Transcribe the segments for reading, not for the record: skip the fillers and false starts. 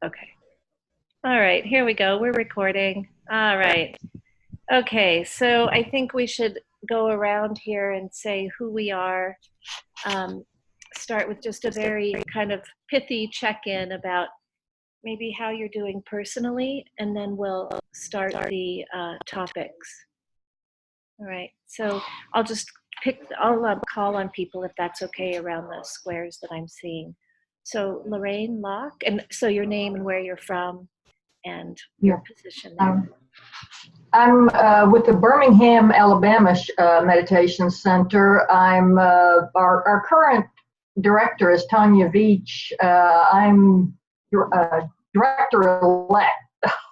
Okay. All right, here we go. We're recording. All right. Okay, so I think we should go around here and say who we are. Start with just a very kind of pithy check-in about maybe how you're doing personally, and then we'll start the topics. All right, so I'll call on people if that's okay around the squares that I'm seeing. So Lorraine Locke, and so your name and where you're from and your position there. I'm with the Birmingham, Alabama Meditation Center. I'm our current director is Tanya Veach. I'm director-elect.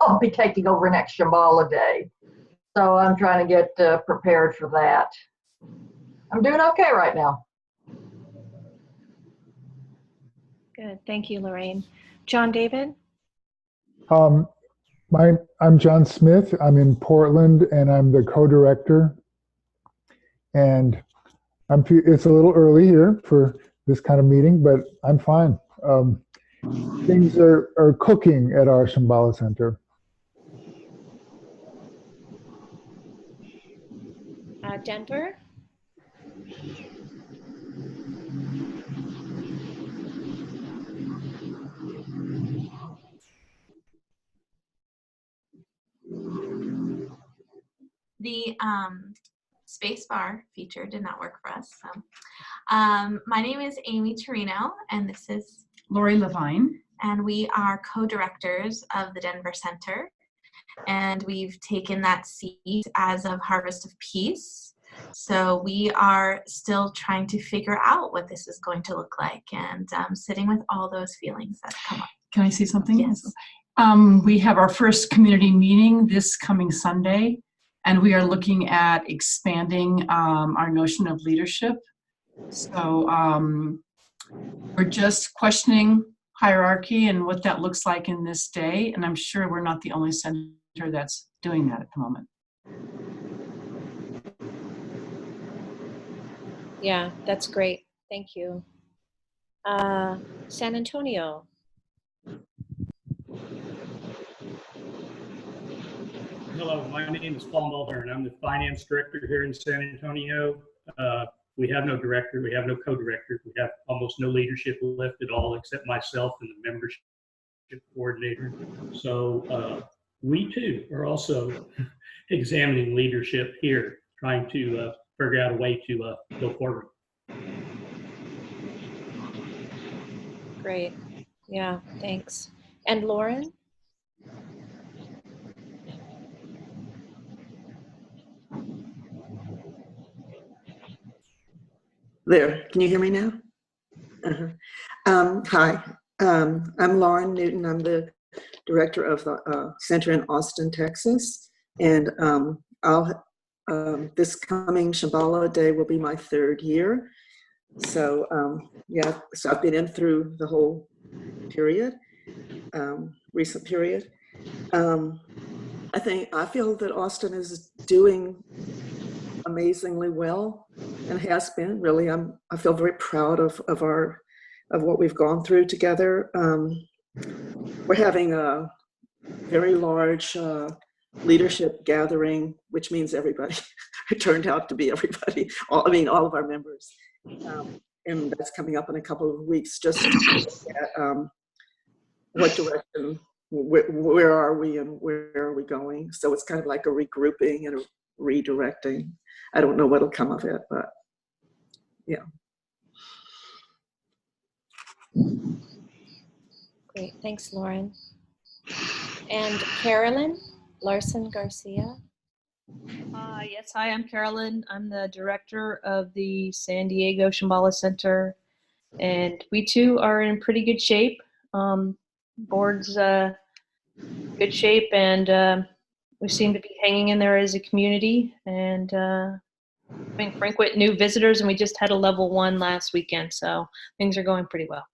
I'll be taking over next Shambhala Day. So I'm trying to get prepared for that. I'm doing okay right now. Good, thank you, Lorraine. John David? I'm John Smith. I'm in Portland, and I'm the co-director. And it's a little early here for this kind of meeting, but I'm fine. Things are cooking at our Shambhala Center. Denver? The space bar feature did not work for us. So, my name is Amy Torino, and this is Lori Levine. And we are co-directors of the Denver Center. And we've taken that seat as of Harvest of Peace. So we are still trying to figure out what this is going to look like, and sitting with all those feelings that come up. Can I say something? Yes. We have our first community meeting this coming Sunday, and we are looking at expanding our notion of leadership. So we're just questioning hierarchy and what that looks like in this day, and I'm sure we're not the only center that's doing that at the moment. Yeah, that's great. Thank you. San Antonio. Hello, my name is Paul Mulder, and I'm the finance director here in San Antonio. We have no director, we have no co-director, we have almost no leadership left at all except myself and the membership coordinator. So we too are also examining leadership here, trying to figure out a way to go forward. Great. Yeah, thanks. And Lauren? There, can you hear me now? Hi, I'm Lauren Newton. I'm the director of the center in Austin, Texas. And this coming Shambhala Day will be my 3rd year. So yeah, so I've been in through the whole period, recent period. I feel that Austin is doing amazingly well and has been really. I feel very proud of what we've gone through together. We're having a very large leadership gathering, which means everybody. It turned out to be everybody. All of our members, and that's coming up in a couple of weeks. Just to look at what direction, where are we, and where are we going? So it's kind of like a regrouping and a redirecting. I don't know what'll come of it, but yeah. Great, thanks, Lauren. And Carolyn Larson Garcia. Yes, hi, I'm Carolyn. I'm the director of the San Diego Shambhala Center, and we too are in pretty good shape. Board's good shape, and we seem to be hanging in there as a community, and having frequent new visitors, and we just had a level 1 last weekend, so things are going pretty well.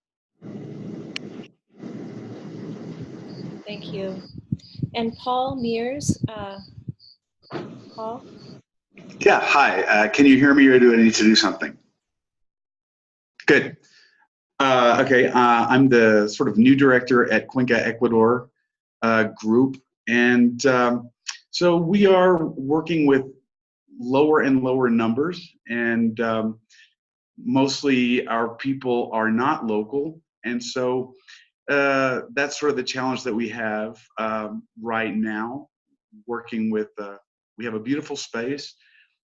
Thank you. And Paul Mears. Paul? Yeah, hi. Can you hear me, or do I need to do something? Good. Okay, I'm the sort of new director at Cuenca, Ecuador group. And so we are working with lower and lower numbers, and mostly our people are not local. And so that's sort of the challenge that we have right now, working with, we have a beautiful space,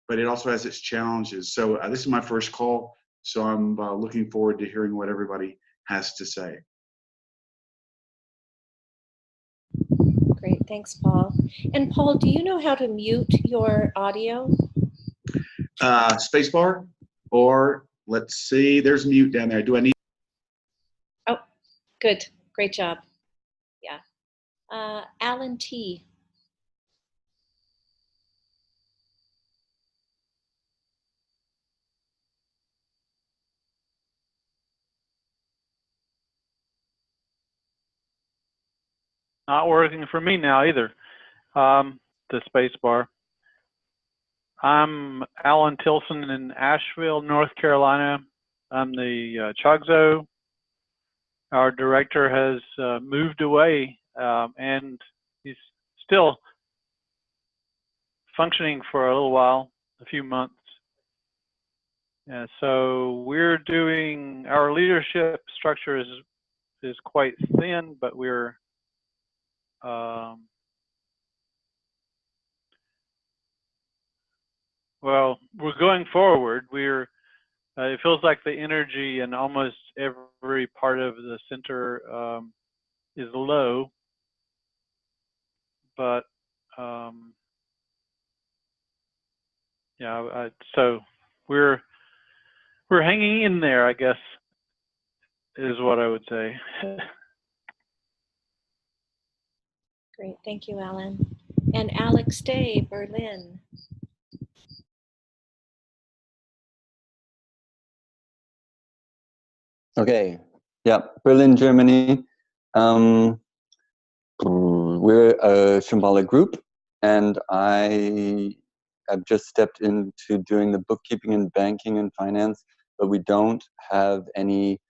but it also has its challenges. So this is my first call, so I'm looking forward to hearing what everybody has to say. Great, thanks, Paul. And Paul, do you know how to mute your audio? Spacebar, or let's see, there's mute down there. Do I need? Oh, good, great job. Yeah. Alan T. Not working for me now either. The space bar. I'm Alan Tilson in Asheville, North Carolina. I'm the Chogzo. Our director has moved away, and he's still functioning for a little while, a few months. And so we're doing, our leadership structure is quite thin, but we're well, we're going forward. It feels like the energy in almost every part of the center is low, but yeah, so we're hanging in there, I guess, is what I would say. Great, thank you, Alan. And Alex Day, Berlin. Okay, yeah, Berlin, Germany. We're a Shambhala group, and I have just stepped into doing the bookkeeping and banking and finance, but we don't have any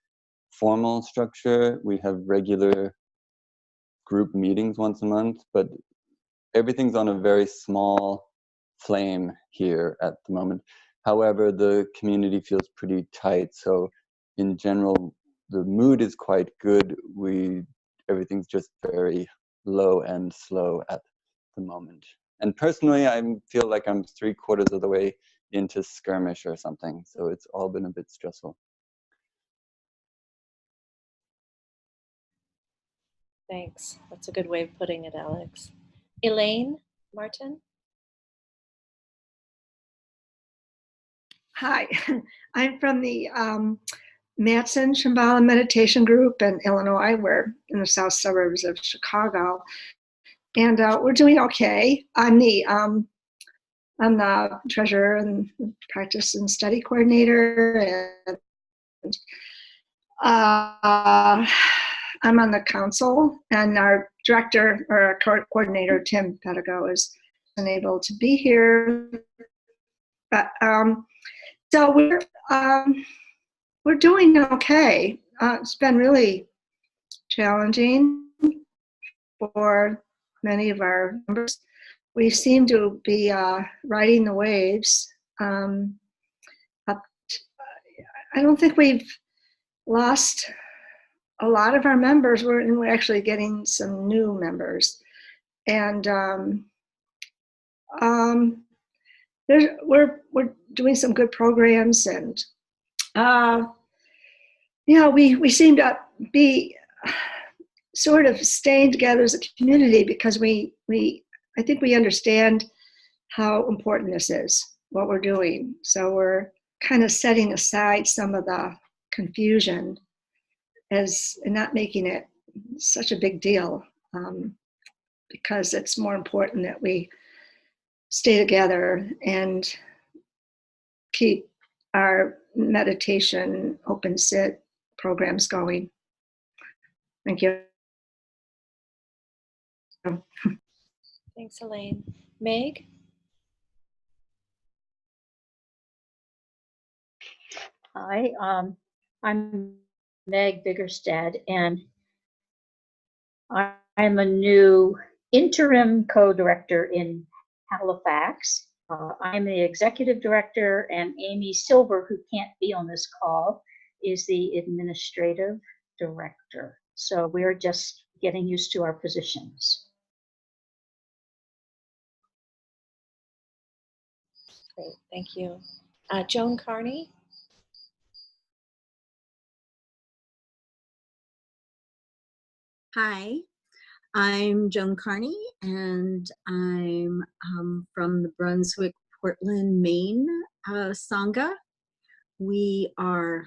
formal structure. We have regular group meetings once a month, but everything's on a very small flame here at the moment. However, the community feels pretty tight, so in general, the mood is quite good. Everything's just very low and slow at the moment. And personally, I feel like I'm 3/4 of the way into skirmish or something, so it's all been a bit stressful. Thanks, that's a good way of putting it, Alex. Elaine Martin. Hi, I'm from the Matson Shambhala Meditation Group in Illinois. We're in the south suburbs of Chicago, and we're doing okay. I'm the treasurer and practice and study coordinator, and I'm on the council, and our director or our coordinator, Tim Pedigo, is unable to be here. But so we're doing okay. It's been really challenging for many of our members. We seem to be riding the waves. I don't think we've lost a lot of our members. We're actually getting some new members, and we're doing some good programs, and we seem to be sort of staying together as a community because I think we understand how important this is, what we're doing. So we're kind of setting aside some of the confusion and not making it such a big deal, because it's more important that we stay together and keep our meditation open sit programs going. Thank you. Thanks, Elaine. Meg? Hi, I'm Meg Biggerstead, and I'm a new interim co-director in Halifax. I'm the executive director, and Amy Silver, who can't be on this call, is the administrative director. So we're just getting used to our positions. Great, thank you. Joan Carney? Hi, I'm Joan Carney, and I'm from the Brunswick, Portland, Maine Sangha. We are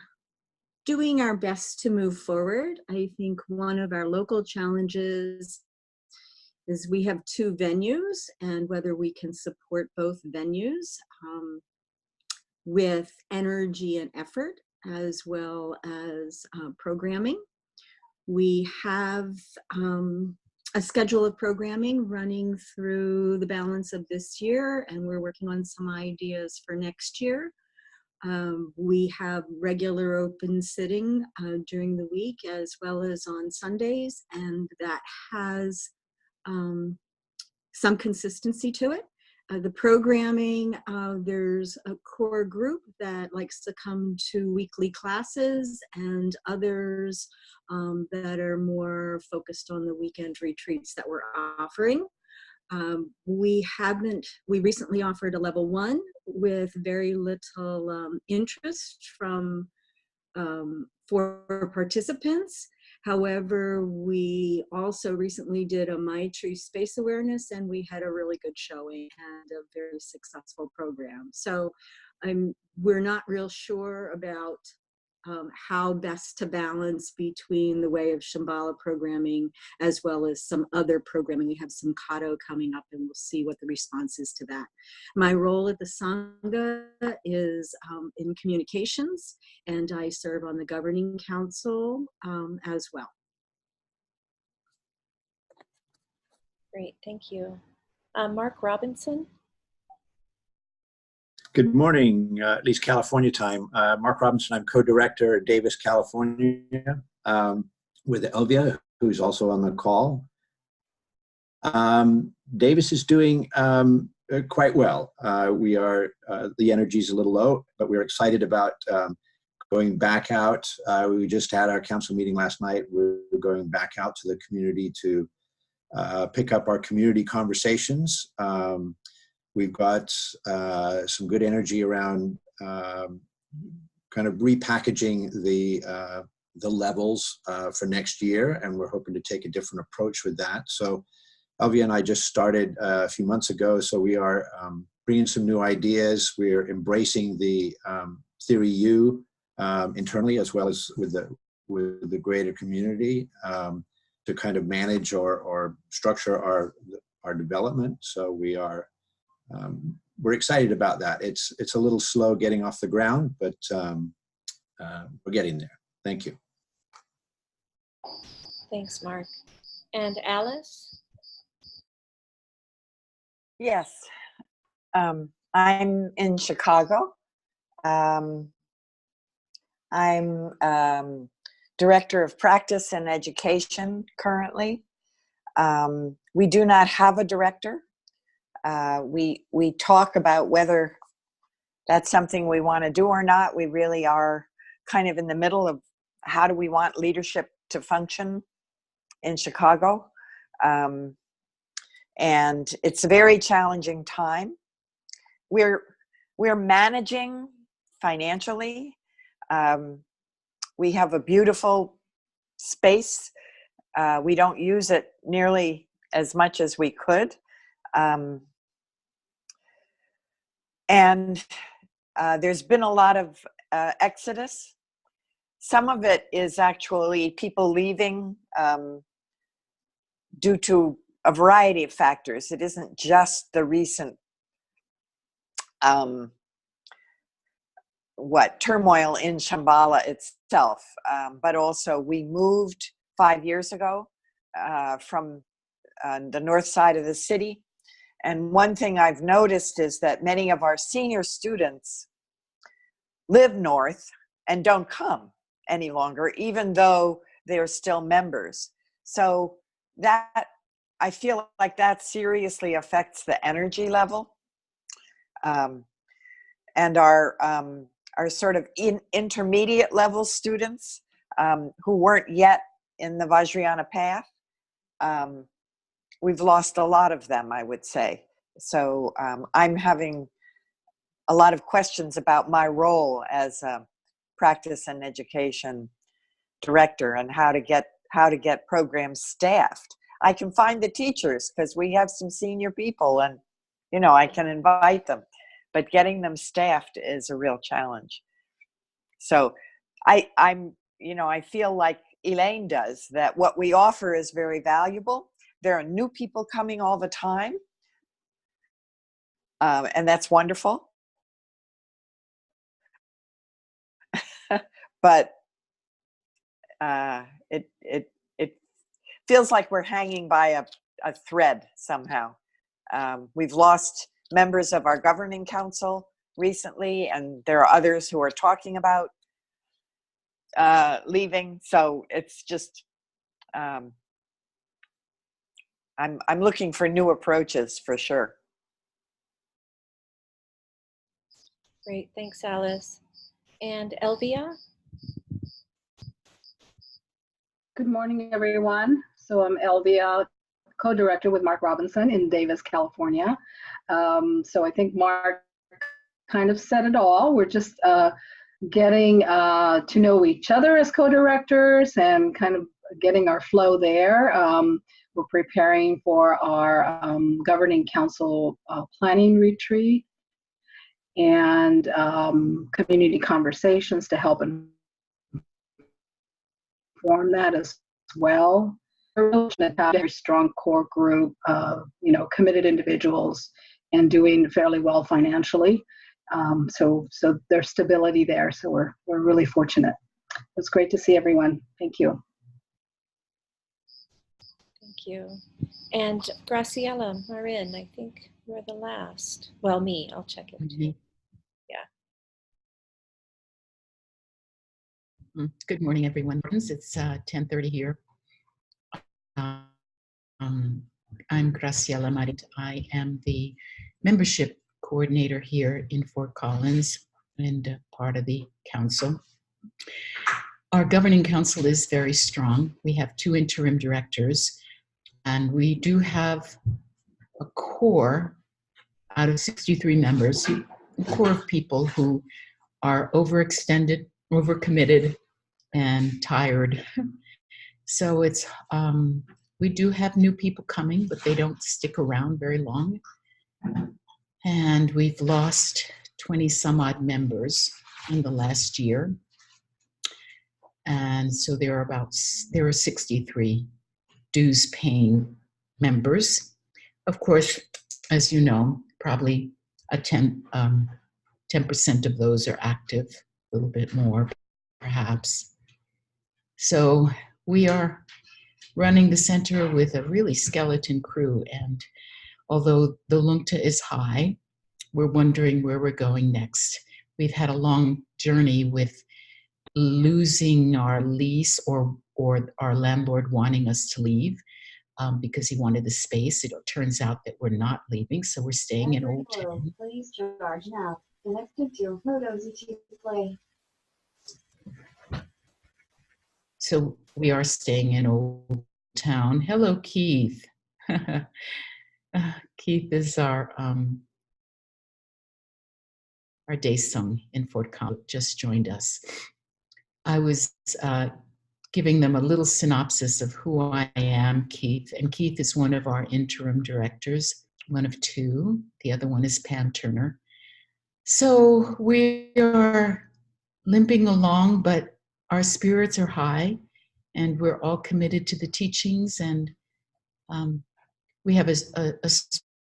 doing our best to move forward. I think one of our local challenges is we have 2 venues, and whether we can support both venues with energy and effort, as well as programming. We have a schedule of programming running through the balance of this year, and we're working on some ideas for next year. We have regular open sitting during the week as well as on Sundays, and that has some consistency to it. The programming, there's a core group that likes to come to weekly classes, and others that are more focused on the weekend retreats that we're offering. We recently offered a level 1 with very little interest from for participants. However, we also recently did a Maitri space awareness, and we had a really good showing and a very successful program. So we're not real sure about how best to balance between the way of Shambhala programming as well as some other programming. We have some Kato coming up, and we'll see what the response is to that. My role at the Sangha is in communications, and I serve on the governing council as well. Great, thank you. Mark Robinson? Good morning, at least California time. Mark Robinson, I'm co-director at Davis, California, with Elvia, who's also on the call. Davis is doing quite well. The energy's a little low, but we're excited about going back out. We just had our council meeting last night. We're going back out to the community to pick up our community conversations. We've got some good energy around kind of repackaging the levels for next year, and we're hoping to take a different approach with that. So Elvia and I just started a few months ago, so we are bringing some new ideas. We're embracing the Theory U internally as well as with the greater community to kind of manage or structure our development. So we're excited about that. It's a little slow getting off the ground, but we're getting there. Thank you. Thanks, Mark. And Alice? Yes, I'm in Chicago. I'm Director of Practice and Education currently. We do not have a director. We talk about whether that's something we want to do or not. We really are kind of in the middle of how do we want leadership to function in Chicago. And it's a very challenging time. We're managing financially. We have a beautiful space. We don't use it nearly as much as we could. And there's been a lot of exodus. Some of it is actually people leaving due to a variety of factors. It isn't just the recent turmoil in Shambhala itself, but also we moved 5 years ago from the north side of the city. And one thing I've noticed is that many of our senior students live north and don't come. any longer, even though they're still members. So that, I feel like that seriously affects the energy level. And our sort of intermediate level students who weren't yet in the Vajrayana path, we've lost a lot of them, I would say. So I'm having a lot of questions about my role as a practice and education director and how to get programs staffed. I can find the teachers because we have some senior people, and I can invite them, but getting them staffed is a real challenge. So I feel like Elaine does, that what we offer is very valuable. There are new people coming all the time, and that's wonderful. But it feels like we're hanging by a thread somehow. We've lost members of our governing council recently, and there are others who are talking about leaving. So it's just, I'm looking for new approaches for sure. Great, thanks, Alice. And Elvia? Good morning, everyone. So I'm Elvia, co-director with Mark Robinson in Davis, California. So I think Mark kind of said it all. We're just getting to know each other as co-directors and kind of getting our flow there. We're preparing for our governing council planning retreat and community conversations to help inform that as well. We're really fortunate to have a very strong core group of committed individuals and doing fairly well financially. So there's stability there. So we're really fortunate. It's great to see everyone. Thank you. Thank you. And Graciela Marin, I think you're the last. Well, me, I'll check it too. Yeah. Good morning, everyone. It's 10:30 here. I'm Graciela Marin. I am the membership coordinator here in Fort Collins and part of the council. Our governing council is very strong. We have 2 interim directors, and we do have a core out of 63 members, a core of people who are overextended, overcommitted, and tired. So it's we do have new people coming, but they don't stick around very long. And we've lost 20 some odd members in the last year. And so there are 63 dues paying members. Of course, as you know, probably 10% of those are active, a little bit more perhaps. So we are running the center with a really skeleton crew, and although the LUNCTA is high, we're wondering where we're going next. We've had a long journey with losing our lease or our landlord wanting us to leave because he wanted the space. It turns out that we're not leaving, so we're staying in Old Town. Please charge now. Connected to your photos that you play. So we are staying in Old Town. Hello, Keith. Keith is our Daesung in Fort Collins, just joined us. I was giving them a little synopsis of who I am, Keith, and Keith is one of our interim directors, one of 2. The other one is Pam Turner. So we are limping along, but our spirits are high, and we're all committed to the teachings, and we have a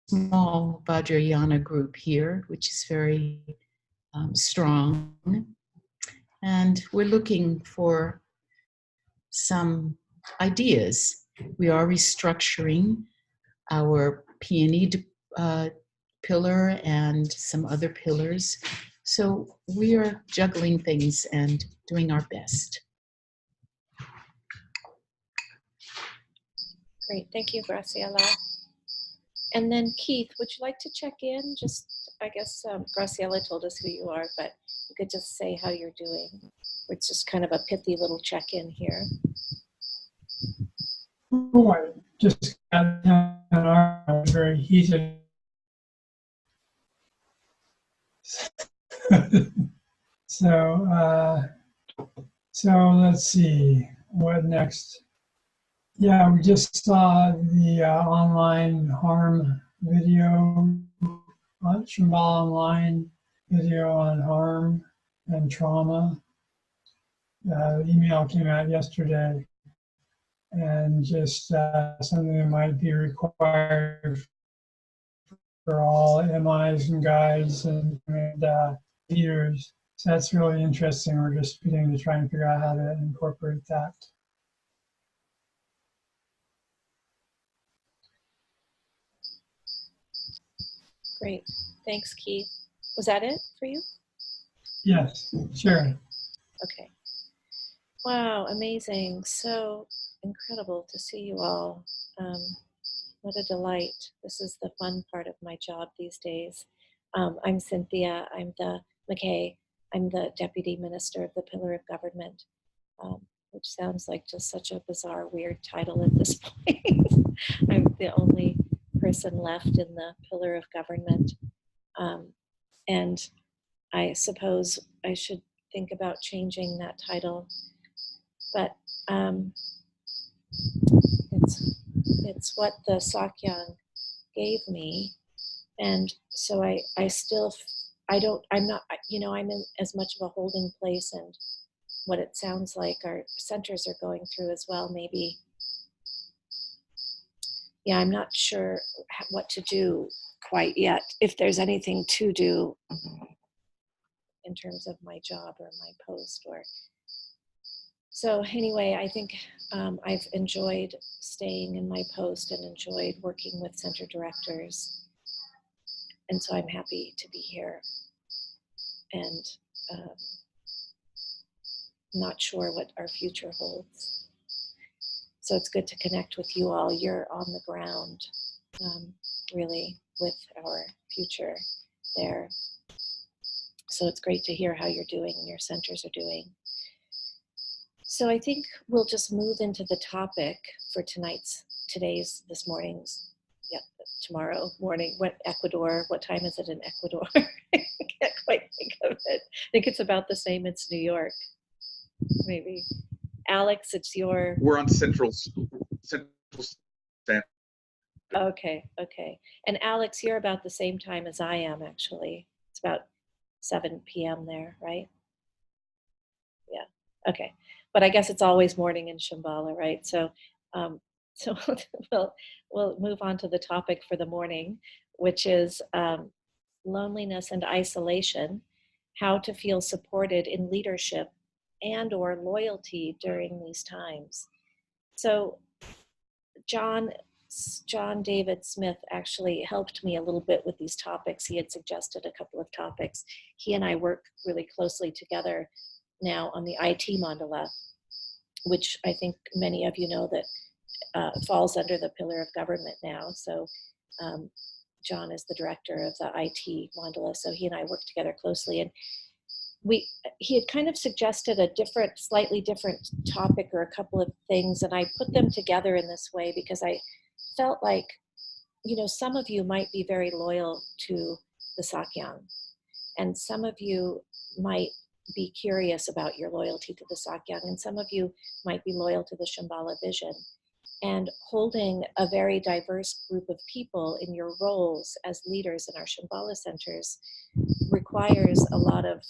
small Vajrayana group here, which is very strong, and we're looking for some ideas. We are restructuring our Peony pillar and some other pillars So we are juggling things and doing our best. Great, thank you, Graciela. And then Keith, would you like to check in? Just, I guess Graciela told us who you are, but you could just say how you're doing. It's just kind of a pithy little check-in here. Oh, I just got down very heated. So let's see, what next? Yeah, we just saw the online harm video, Shambhala online video on harm and trauma. The email came out yesterday, and just something that might be required for all MIs and guides and leaders. So that's really interesting. We're just beginning to try and figure out how to incorporate that. Great, thanks, Keith. Was that it for you? Yes, sure. Okay. Wow, amazing. So incredible to see you all. What a delight. This is the fun part of my job these days. I'm Cynthia. I'm McKay. I'm the Deputy Minister of the Pillar of Government, which sounds like just such a bizarre, weird title at this point. I'm the only person left in the Pillar of Government. And I suppose I should think about changing that title, but it's what the Sakyang gave me, and so I'm not, I'm in as much of a holding place, and what it sounds like our centers are going through as well. Maybe, yeah, I'm not sure what to do quite yet, if there's anything to do in terms of my job or my post. So anyway, I think I've enjoyed staying in my post and enjoyed working with center directors. And so I'm happy to be here, and not sure what our future holds. So it's good to connect with you all. You're on the ground, really, with our future there. So it's great to hear how you're doing and your centers are doing. So I think we'll just move into the topic for this morning's, tomorrow morning. Ecuador, what time is it in Ecuador? I can't quite think of it. I think it's about the same. It's New York, maybe. Alex, it's your... We're on Central Standard. Okay. And Alex, you're about the same time as I am, actually. It's about 7 p.m. there, right? Yeah, okay. But I guess it's always morning in Shambhala, right? So we'll move on to the topic for the morning, which is loneliness and isolation, how to feel supported in leadership and or loyalty during these times. So John David Smith actually helped me a little bit with these topics. He had suggested a couple of topics. He and I work really closely together now on the IT mandala, which I think many of you know that falls under the Pillar of Government now. So John is the director of the IT mandala, so he and I work together closely. And he had kind of suggested a slightly different topic or a couple of things, and I put them together in this way because I felt like, some of you might be very loyal to the Sakyang, and some of you might be curious about your loyalty to the Sakyang, and some of you might be loyal to the Shambhala vision. And holding a very diverse group of people in your roles as leaders in our Shambhala centers requires a lot of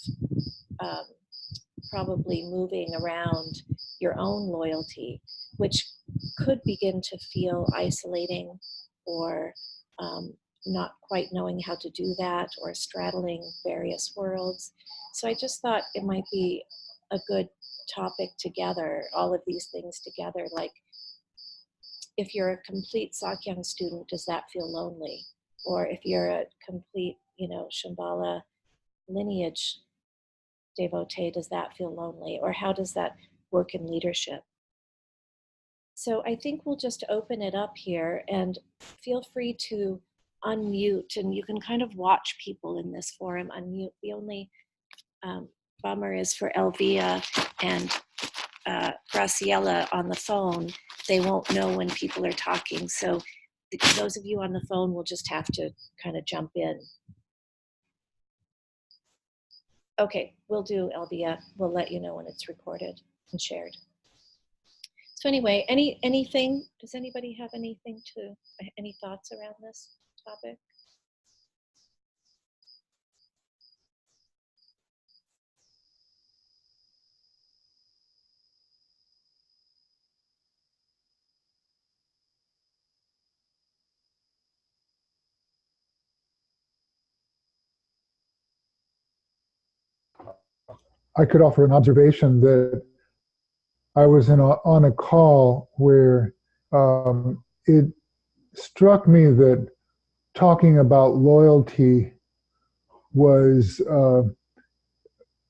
probably moving around your own loyalty, which could begin to feel isolating, or not quite knowing how to do that, or straddling various worlds. So I just thought it might be a good topic together, all of these things together. Like, if you're a complete Sakyang student, does that feel lonely? Or if you're a complete, Shambhala lineage devotee, does that feel lonely? Or how does that work in leadership? So I think we'll just open it up here, and feel free to unmute, and you can kind of watch people in this forum unmute. The only bummer is for Elvia and Graciela on the phone, they won't know when people are talking. So those of you on the phone will just have to kind of jump in. Okay, we'll do, Elvia. We'll let you know when it's recorded and shared. So anyway, anything, does anybody have anything any thoughts around this topic? I could offer an observation that I was on a call where it struck me that talking about loyalty was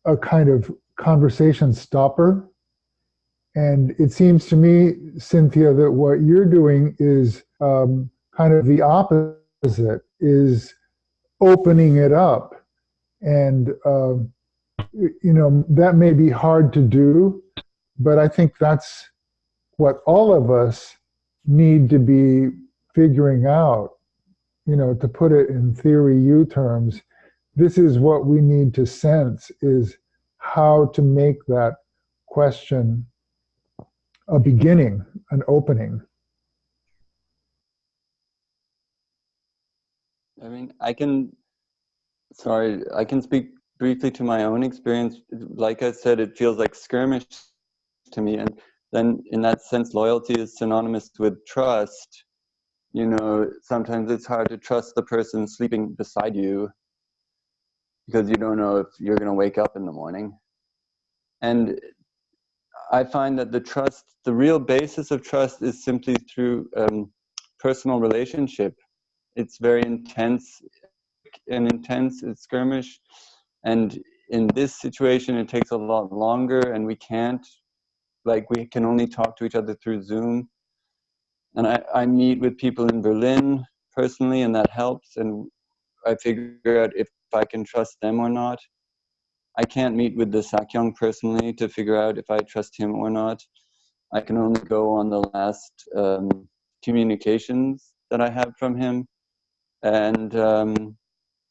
a kind of conversation stopper. And it seems to me, Cynthia, that what you're doing is kind of the opposite, is opening it up. And, you know, that may be hard to do, but I think that's what all of us need to be figuring out. You know, to put it in theory U terms, this is what we need to sense, is how to make that question a beginning, an opening. I mean, I can speak briefly to my own experience. Like I said, it feels like skirmish to me. And then in that sense, loyalty is synonymous with trust. You know, sometimes it's hard to trust the person sleeping beside you because you don't know if you're going to wake up in the morning. And I find that the real basis of trust is simply through personal relationship. It's very intense, it's skirmish. And in this situation, it takes a lot longer, and we can only talk to each other through Zoom. And I meet with people in Berlin personally, and that helps. And I figure out if I can trust them or not. I can't meet with the Sakyong personally to figure out if I trust him or not. I can only go on the last communications that I have from him. And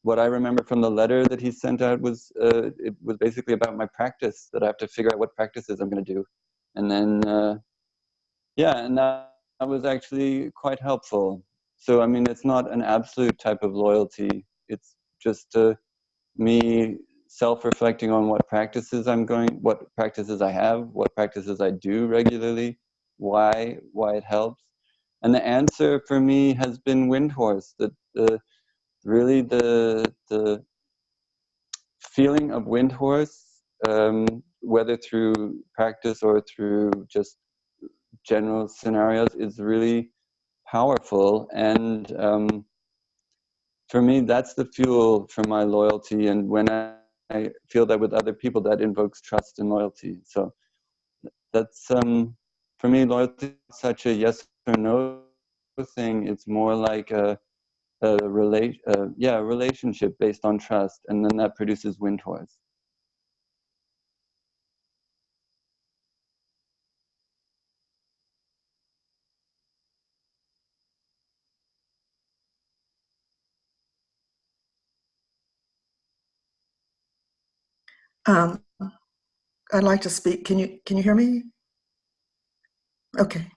what I remember from the letter that he sent out was it was basically about my practice, that I have to figure out what practices I'm going to do. And then, and that was actually quite helpful. So, I mean, it's not an absolute type of loyalty. It's just me self-reflecting on what practices what practices I have, what practices I do regularly, why it helps. And the answer for me has been Windhorse, really the feeling of Windhorse, whether through practice or through just general scenarios, is really powerful. And for me, that's the fuel for my loyalty. And when I feel that with other people, that invokes trust and loyalty. So that's, for me, loyalty is such a yes or no thing. It's more like a relationship based on trust, and then that produces Windhorse. I'd like to speak. Can you hear me? Okay.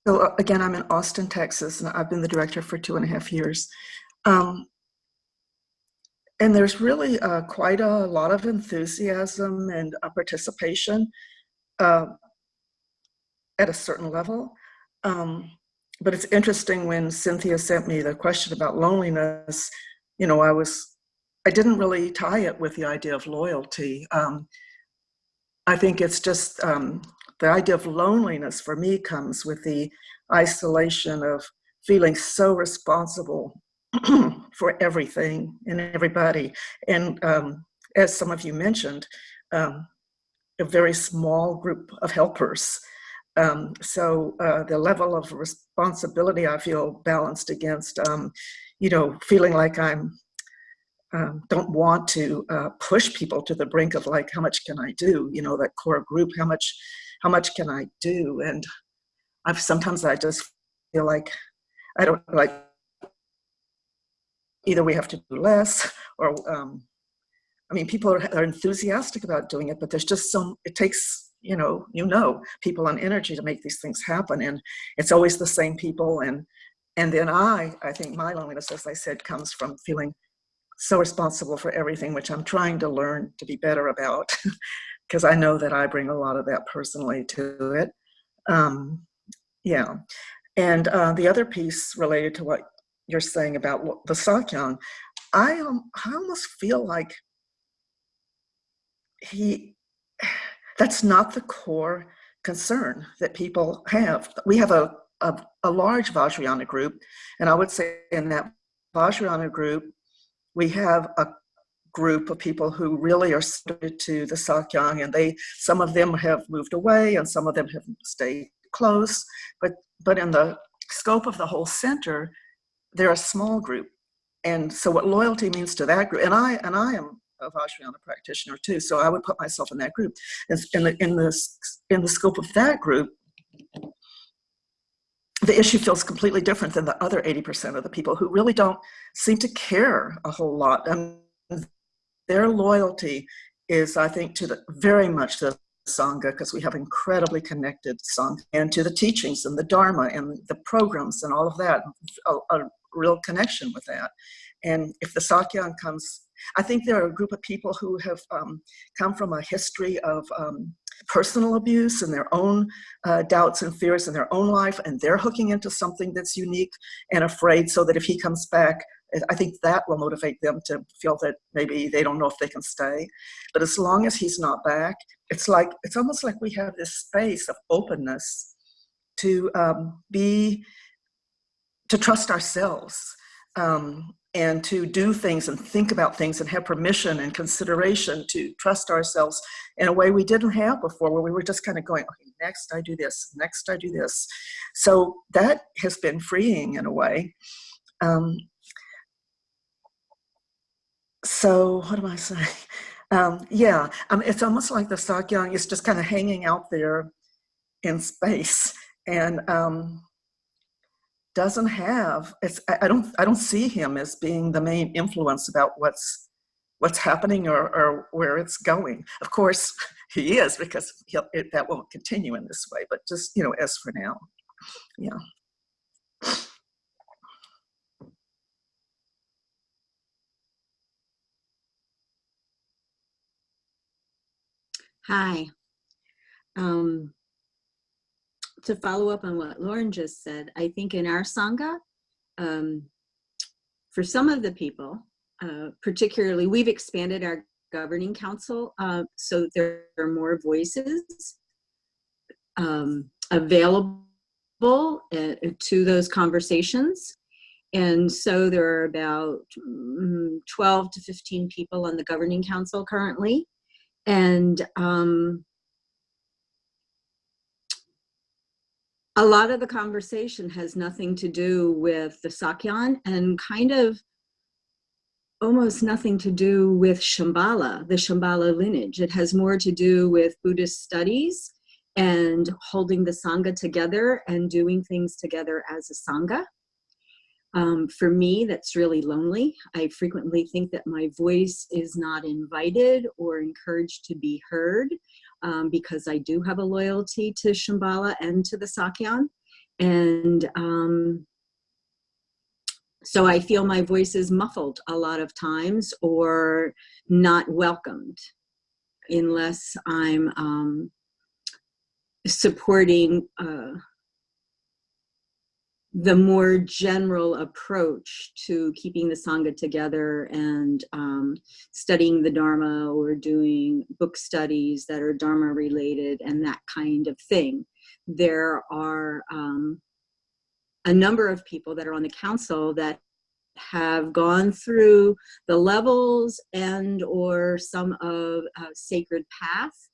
So again, I'm in Austin, Texas, and I've been the director for 2.5 years. And there's really quite a lot of enthusiasm and participation at a certain level. But it's interesting, when Cynthia sent me the question about loneliness, you know, I didn't really tie it with the idea of loyalty. I think it's just the idea of loneliness for me comes with the isolation of feeling so responsible for everything and everybody. And as some of you mentioned, a very small group of helpers. So the level of responsibility I feel balanced against, feeling like I'm don't want to push people to the brink of like, how much can I do? That core group, how much can I do? And sometimes I just feel like I don't like, either we have to do less or, people are enthusiastic about doing it, but there's just it takes, people and energy to make these things happen. And it's always the same people. And then I think my loneliness, as I said, comes from feeling so responsible for everything, which I'm trying to learn to be better about, because I know that I bring a lot of that personally to it. Yeah. And the other piece related to what you're saying about the Sakyong, I almost feel like that's not the core concern that people have. We have a large Vajrayana group, and I would say in that Vajrayana group, we have a group of people who really are suited to the Sakyong, and some of them have moved away and some of them have stayed close, but in the scope of the whole center, they're a small group. And so what loyalty means to that group, and I am a Vajrayana practitioner too, so I would put myself in that group. In the scope of that group, the issue feels completely different than the other 80% of the people who really don't seem to care a whole lot. And their loyalty is, I think, very much to the Sangha, because we have incredibly connected Sangha, and to the teachings and the Dharma and the programs and all of that, a real connection with that. And if the Sakyong comes, I think there are a group of people who have come from a history of personal abuse and their own doubts and fears in their own life, and they're hooking into something that's unique and afraid, so that if he comes back, I think that will motivate them to feel that maybe they don't know if they can stay. But as long as he's not back, it's almost like we have this space of openness to trust ourselves, and to do things and think about things and have permission and consideration to trust ourselves in a way we didn't have before, where we were just kind of going, okay, next I do this, next I do this. So that has been freeing in a way. So what am I saying? It's almost like the Sakyong is just kind of hanging out there in space, and doesn't have, I don't see him as being the main influence about what's happening or where it's going. Of course he is, because that won't continue in this way, but just as for now. Yeah. Hi. To follow up on what Lauren just said, I think in our Sangha, for some of the people, particularly, we've expanded our governing council, so there are more voices available to those conversations. And so there are about 12 to 15 people on the governing council currently. And a lot of the conversation has nothing to do with the Sakyong, and kind of almost nothing to do with Shambhala, the Shambhala lineage. It has more to do with Buddhist studies and holding the Sangha together and doing things together as a Sangha. For me, that's really lonely. I frequently think that my voice is not invited or encouraged to be heard, because I do have a loyalty to Shambhala and to the Sakyong. And so I feel my voice is muffled a lot of times, or not welcomed, unless I'm supporting the more general approach to keeping the Sangha together and studying the Dharma, or doing book studies that are Dharma related and that kind of thing. There are a number of people that are on the council that have gone through the levels and or some of Sacred Path,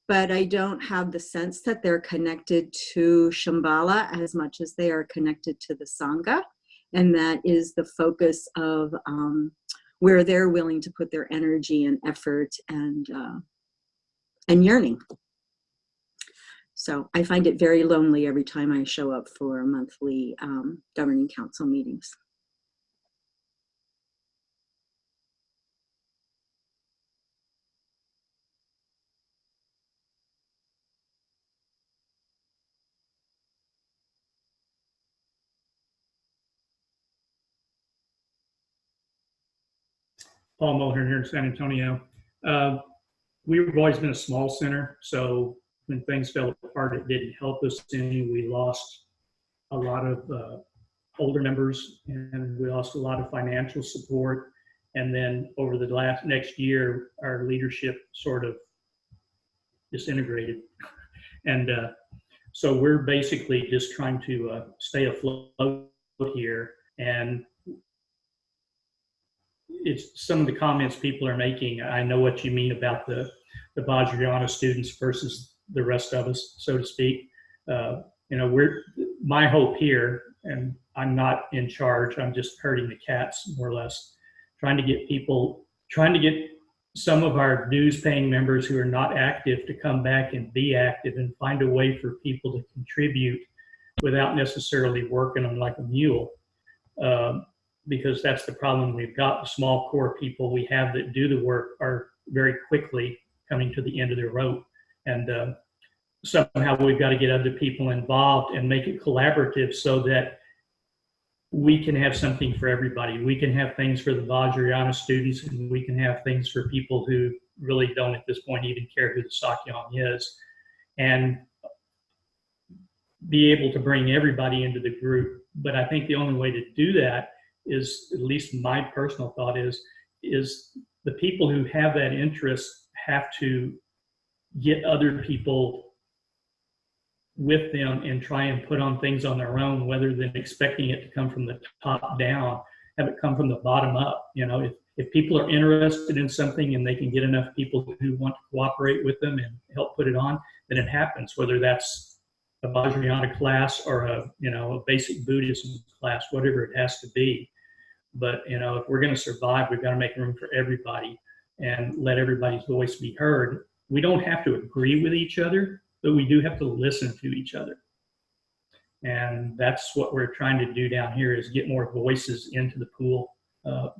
but I don't have the sense that they're connected to Shambhala as much as they are connected to the Sangha. And that is the focus of where they're willing to put their energy and effort and yearning. So I find it very lonely every time I show up for monthly governing council meetings. Paul Mulhern here in San Antonio. We've always been a small center, so when things fell apart, it didn't help us any. We lost a lot of older members, and we lost a lot of financial support. And then over the next year, our leadership sort of disintegrated. And so we're basically just trying to stay afloat here. And it's some of the comments people are making. I know what you mean about the Vajrayana students versus the rest of us, so to speak. You know, my hope here, and I'm not in charge, I'm just herding the cats more or less, trying to get some of our dues paying members who are not active to come back and be active and find a way for people to contribute without necessarily working them like a mule. Because that's the problem we've got. The small core people we have that do the work are very quickly coming to the end of their rope. And somehow we've got to get other people involved and make it collaborative so that we can have something for everybody. We can have things for the Vajrayana students, and we can have things for people who really don't at this point even care who the Sakyan is, and be able to bring everybody into the group. But I think the only way to do that is, at least my personal thought is the people who have that interest have to get other people with them and try and put on things on their own, rather than expecting it to come from the top down, have it come from the bottom up. You know, if people are interested in something and they can get enough people who want to cooperate with them and help put it on, then it happens, whether that's a Vajrayana class or a basic Buddhism class, whatever it has to be. But, you know, if we're going to survive, we've got to make room for everybody and let everybody's voice be heard. We don't have to agree with each other, but we do have to listen to each other. And that's what we're trying to do down here, is get more voices into the pool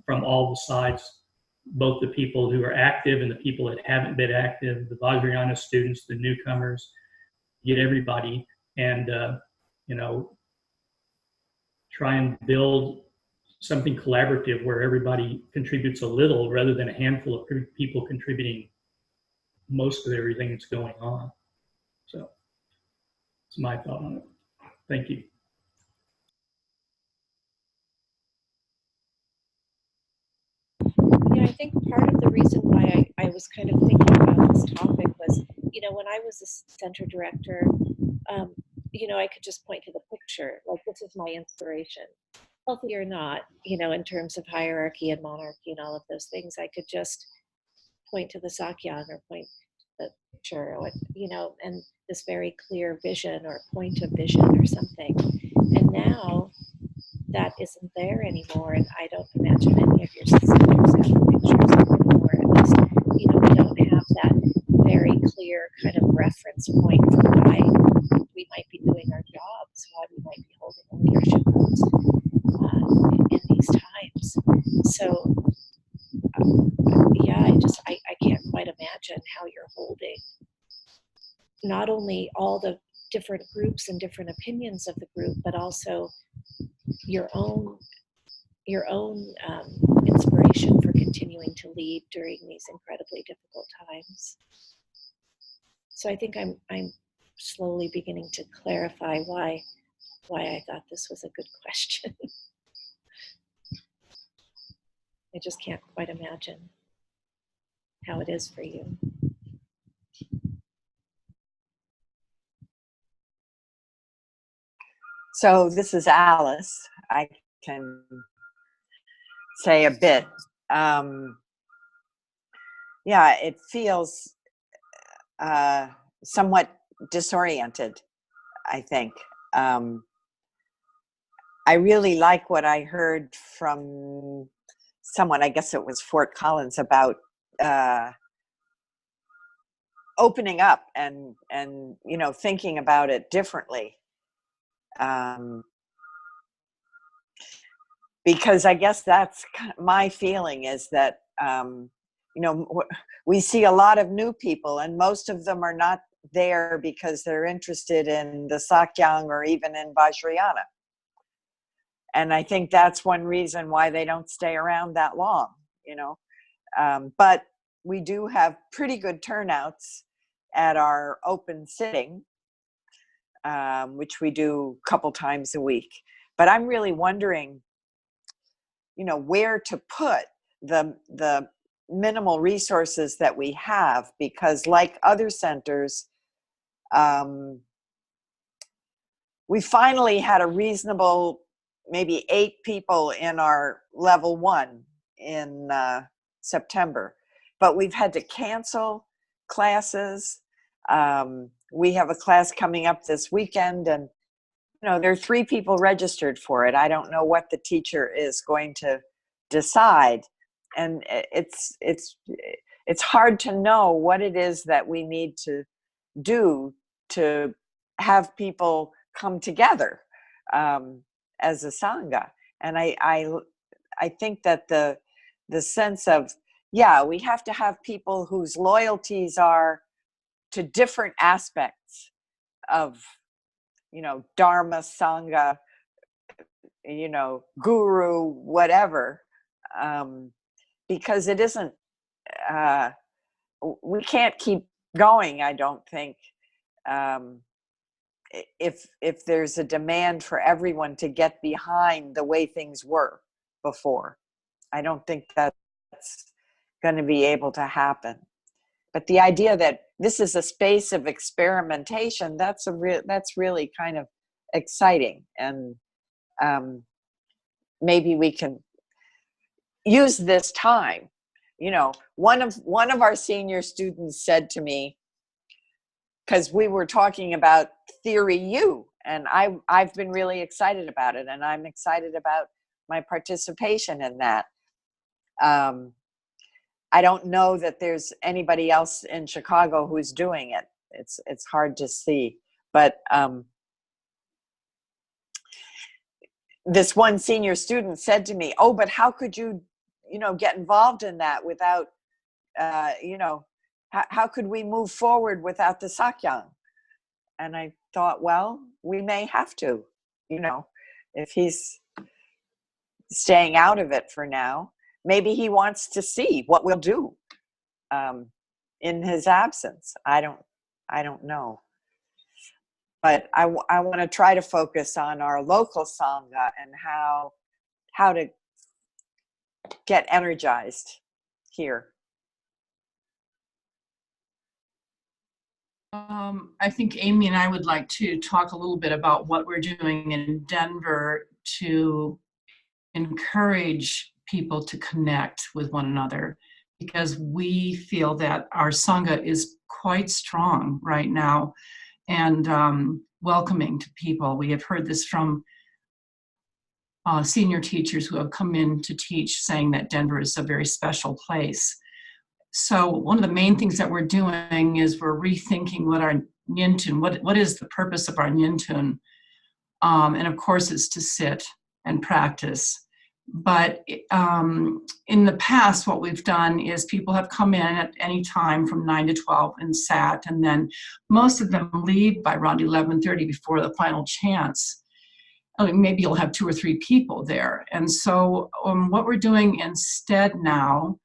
from all the sides, both the people who are active and the people that haven't been active, the Vajrayana students, the newcomers, get everybody, and, try and build something collaborative where everybody contributes a little rather than a handful of people contributing most of everything that's going on. So that's my thought on it. Thank you. Yeah, I think part of the reason why I was kind of thinking about this topic was, when I was a center director, I could just point to the picture, like, this is my inspiration. Healthy or not, in terms of hierarchy and monarchy and all of those things, I could just point to the Sakyan or point to the picture, or, and this very clear vision or point of vision or something. And now that isn't there anymore, and I don't imagine any of your centers have pictures anymore. At least, we don't have that very clear kind of reference point for why we might be doing our jobs, why we might be holding a leadership post in these times. So, yeah, I can't quite imagine how you're holding not only all the different groups and different opinions of the group, but also your own inspiration for continuing to lead during these incredibly difficult times. So I think I'm slowly beginning to clarify why I thought this was a good question. I just can't quite imagine how it is for you. So this is Alice. I can say a bit. Yeah, it feels somewhat disoriented, I think. I really like what I heard from someone, I guess it was Fort Collins, about opening up and you know, thinking about it differently. Because I guess that's my feeling, is that you know, we see a lot of new people, and most of them are not there because they're interested in the Sakyang or even in Vajrayana. And I think that's one reason why they don't stay around that long, you know. But we do have pretty good turnouts at our open sitting, which we do a couple times a week. But I'm really wondering, you know, where to put the minimal resources that we have, because like other centers, we finally had a reasonable, maybe 8 people in our level 1 in September, but we've had to cancel classes. We have a class coming up this weekend, and you know, there are 3 people registered for it. I don't know what the teacher is going to decide, and it's hard to know what it is that we need to do to have people come together as a sangha. And I think that the sense of, yeah, we have to have people whose loyalties are to different aspects of, you know, Dharma, Sangha, you know, Guru, whatever, because it isn't, we can't keep going, I don't think, if there's a demand for everyone to get behind the way things were before. I don't think that's going to be able to happen. But the idea that this is a space of experimentation, that's really kind of exciting. And maybe we can use this time. You know, one of our senior students said to me, because we were talking about Theory U, and I've been really excited about it, and I'm excited about my participation in that. I don't know that there's anybody else in Chicago who's doing it. It's hard to see, but this one senior student said to me, "Oh, but how could you, you know, get involved in that without, you know, how could we move forward without the Sakyang?" And I thought, well, we may have to, you know, if he's staying out of it for now, maybe he wants to see what we'll do in his absence. I don't know. But I want to try to focus on our local Sangha and how to get energized here. I think Amy and I would like to talk a little bit about what we're doing in Denver to encourage people to connect with one another, because we feel that our Sangha is quite strong right now and welcoming to people. We have heard this from senior teachers who have come in to teach, saying that Denver is a very special place. So one of the main things that we're doing is we're rethinking what our Nyintun, what is the purpose of our Nyintun? And of course it's to sit and practice. But in the past, what we've done is people have come in at any time from 9 to 12 and sat, and then most of them leave by around 11:30 before the final chants. I mean, maybe you'll have 2 or 3 people there. And so what we're doing instead now,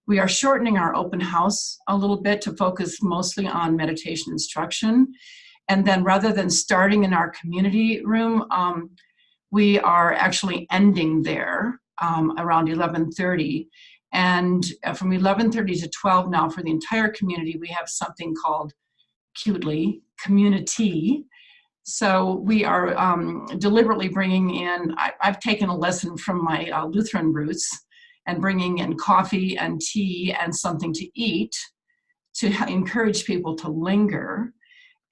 we are shortening our open house a little bit to focus mostly on meditation instruction. And then rather than starting in our community room, we are actually ending there around 11:30. And from 11:30 to 12 now for the entire community, we have something called, cutely, community. So we are deliberately bringing in, I've taken a lesson from my Lutheran roots and bringing in coffee and tea and something to eat to encourage people to linger,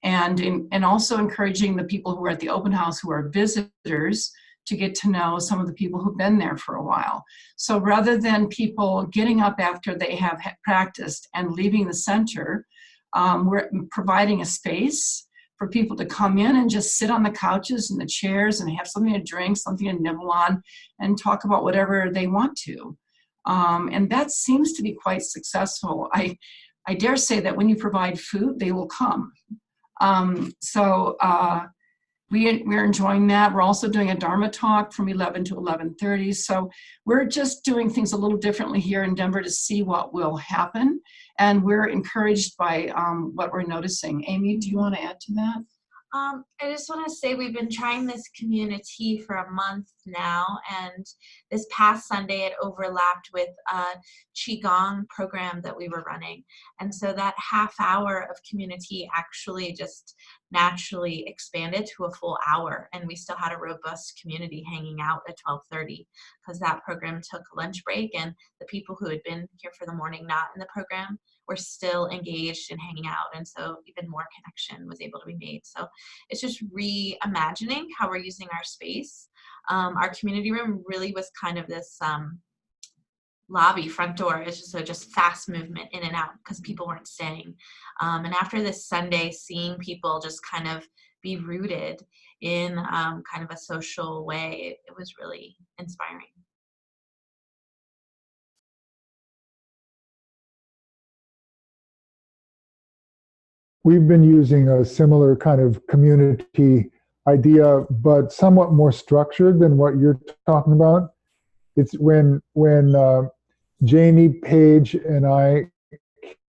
and also encouraging the people who are at the open house who are visitors to get to know some of the people who've been there for a while. So rather than people getting up after they have practiced and leaving the center, we're providing a space for people to come in and just sit on the couches and the chairs and have something to drink, something to nibble on, and talk about whatever they want to. And that seems to be quite successful. I dare say that when you provide food, they will come. We're enjoying that. We're also doing a Dharma talk from 11 to 11:30. So we're just doing things a little differently here in Denver to see what will happen. And we're encouraged by what we're noticing. Amy, do you want to add to that? I just want to say we've been trying this community for a month now, and this past Sunday it overlapped with a Qigong program that we were running. And so that half hour of community actually just naturally expanded to a full hour, and we still had a robust community hanging out at 12:30 because that program took a lunch break, and the people who had been here for the morning not in the program were still engaged and hanging out, and so even more connection was able to be made. So it's just reimagining how we're using our space. Our community room really was kind of this lobby front door. It's just fast movement in and out because people weren't staying. And after this Sunday, seeing people just kind of be rooted in kind of a social way, it was really inspiring. We've been using a similar kind of community idea, but somewhat more structured than what you're talking about. It's when Janie Page and I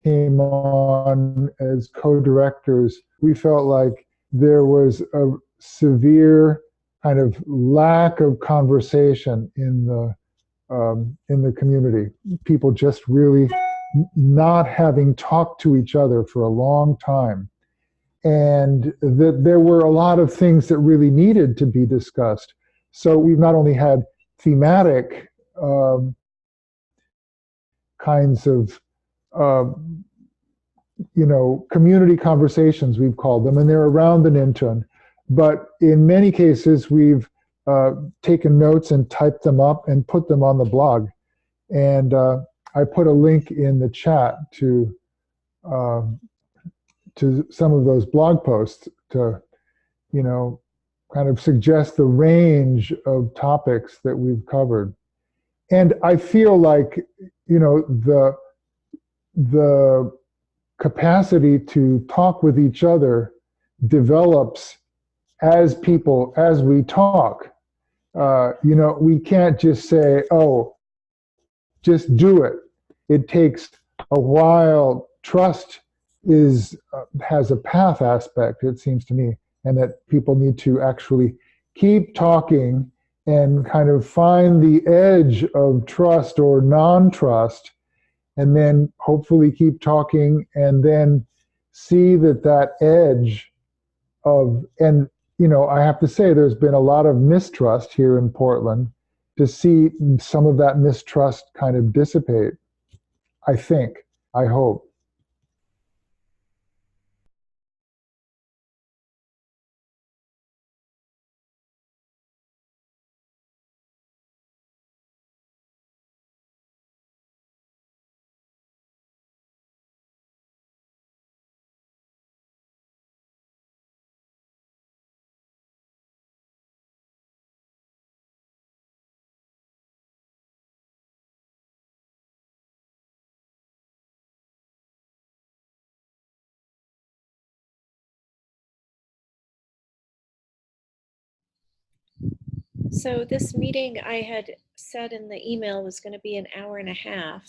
came on as co-directors, we felt like there was a severe kind of lack of conversation in the community. People just really not having talked to each other for a long time. And that there were a lot of things that really needed to be discussed. So we've not only had thematic kinds of community conversations, we've called them, and they're around the Nintun. But in many cases, we've taken notes and typed them up and put them on the blog. And I put a link in the chat to some of those blog posts to, kind of suggest the range of topics that we've covered. And I feel like, the capacity to talk with each other develops as we talk. We can't just say, oh, just do it. It takes a while. Trust has a path aspect, it seems to me, and that people need to actually keep talking and kind of find the edge of trust or non-trust, and then hopefully keep talking and then see that edge of, and I have to say there's been a lot of mistrust here in Portland, to see some of that mistrust kind of dissipate. I hope. So this meeting I had said in the email was going to be an hour and a half.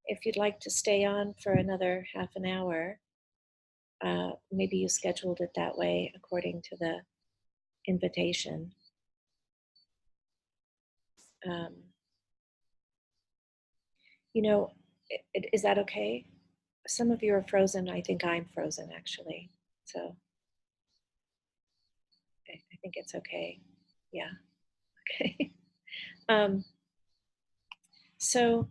If you'd like to stay on for another half an hour, maybe you scheduled it that way according to the invitation. Is that okay? Some of you are frozen. I think I'm frozen actually. So I think it's okay. Yeah. Okay. Um, so,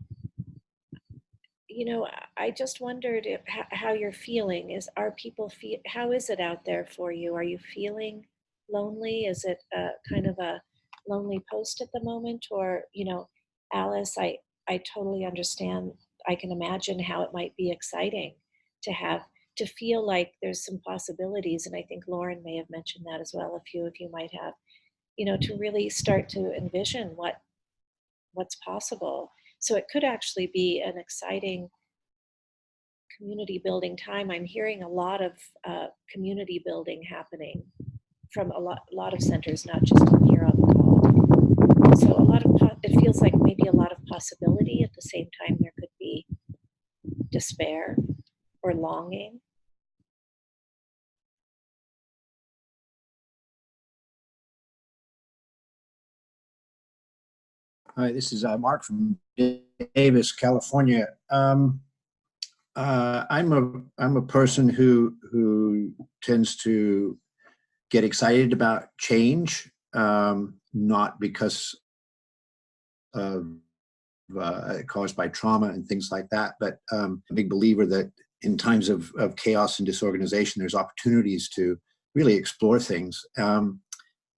you know, I just wondered if, how you're feeling. Are people how is it out there for you? Are you feeling lonely? Is it a kind of a lonely post at the moment? Or, you know, Alice, I totally understand. I can imagine how it might be exciting to to feel like there's some possibilities. And I think Lauren may have mentioned that as well. A few of you might have, you know, to really start to envision what's possible. So it could actually be an exciting community building time. I'm hearing a lot of community building happening from a lot of centers, not just here on the call. So it feels like maybe a lot of possibility. At the same time, there could be despair or longing. Hi, this is Mark from Davis, California. I'm a person who tends to get excited about change, not because of caused by trauma and things like that, but a big believer that in times of chaos and disorganization, there's opportunities to really explore things. And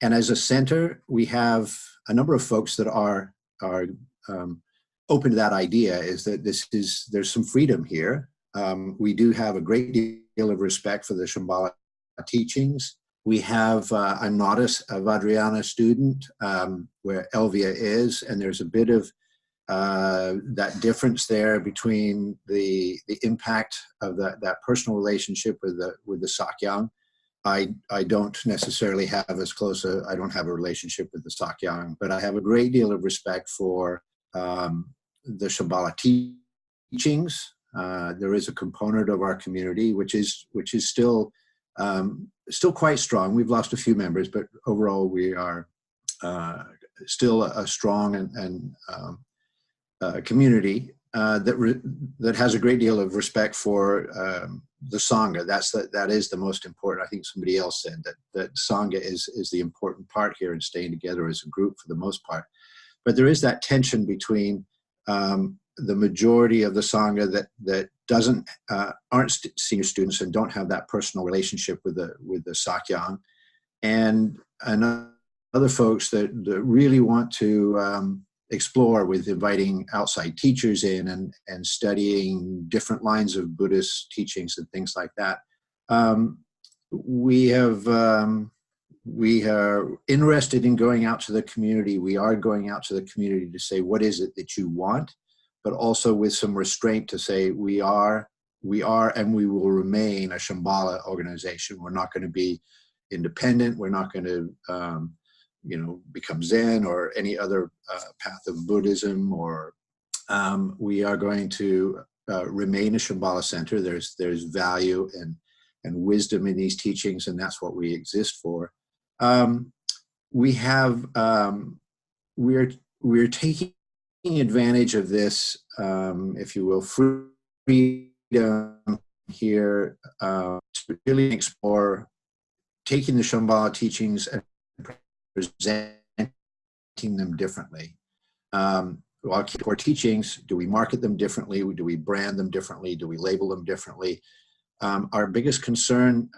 as a center, we have a number of folks that are open to that idea, is that there's some freedom here. We do have a great deal of respect for the Shambhala teachings. We have, I'm not a Vajrayana student, where Elvia is, and there's a bit of that difference there between the impact of that personal relationship with the Sakyang. I don't necessarily have as close I don't have a relationship with the Sakyang, but I have a great deal of respect for the Shambhala teachings. There is a component of our community which is still quite strong. We've lost a few members, but overall we are still a strong and community that has a great deal of respect for the Sangha. That is the most important. I think somebody else said that Sangha is the important part here in staying together as a group for the most part. But there is that tension between the majority of the Sangha that aren't senior students and don't have that personal relationship with the Sakyang, and other folks that really want to explore with inviting outside teachers in and studying different lines of Buddhist teachings and things like that. We are interested in going out to the community. We are going out to the community to say, what is it that you want? But also with some restraint to say, we are and we will remain a Shambhala organization. We're not going to be independent. We're not going to become Zen or any other path of Buddhism, or we are going to remain a Shambhala center. There's value and wisdom in these teachings, and that's what we exist for. We're taking advantage of this, if you will, freedom here to really explore taking the Shambhala teachings and presenting them differently. While core teachings, do we market them differently? Do we brand them differently? Do we label them differently? Our biggest concern,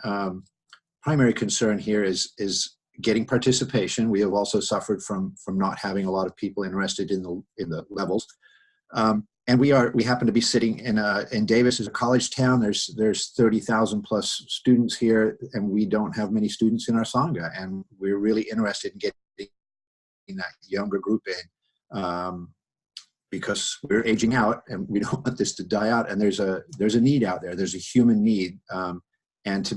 primary concern here is getting participation. We have also suffered from not having a lot of people interested in the levels. And we happen to be sitting in Davis, is a college town. There's 30,000 plus students here, and we don't have many students in our Sangha. And we're really interested in getting that younger group in, because we're aging out and we don't want this to die out. And there's a need out there. There's a human need, and to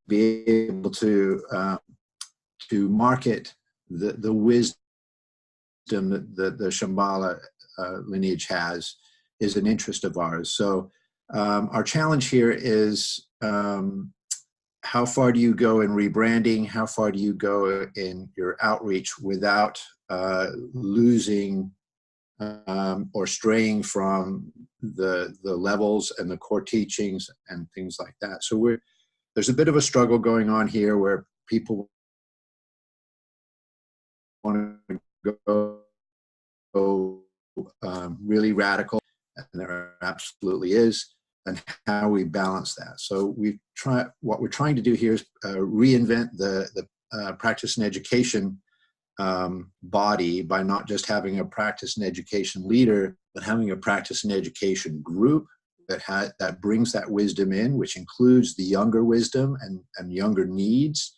be able to market the wisdom that the Shambhala lineage has is an interest of ours. So our challenge here is how far do you go in rebranding? How far do you go in your outreach without losing or straying from the levels and the core teachings and things like that? So there's a bit of a struggle going on here where people want to go really radical, and there absolutely is, and how we balance that. So what we're trying to do here is reinvent the practice and education body by not just having a practice and education leader, but having a practice and education group that brings that wisdom in, which includes the younger wisdom and younger needs.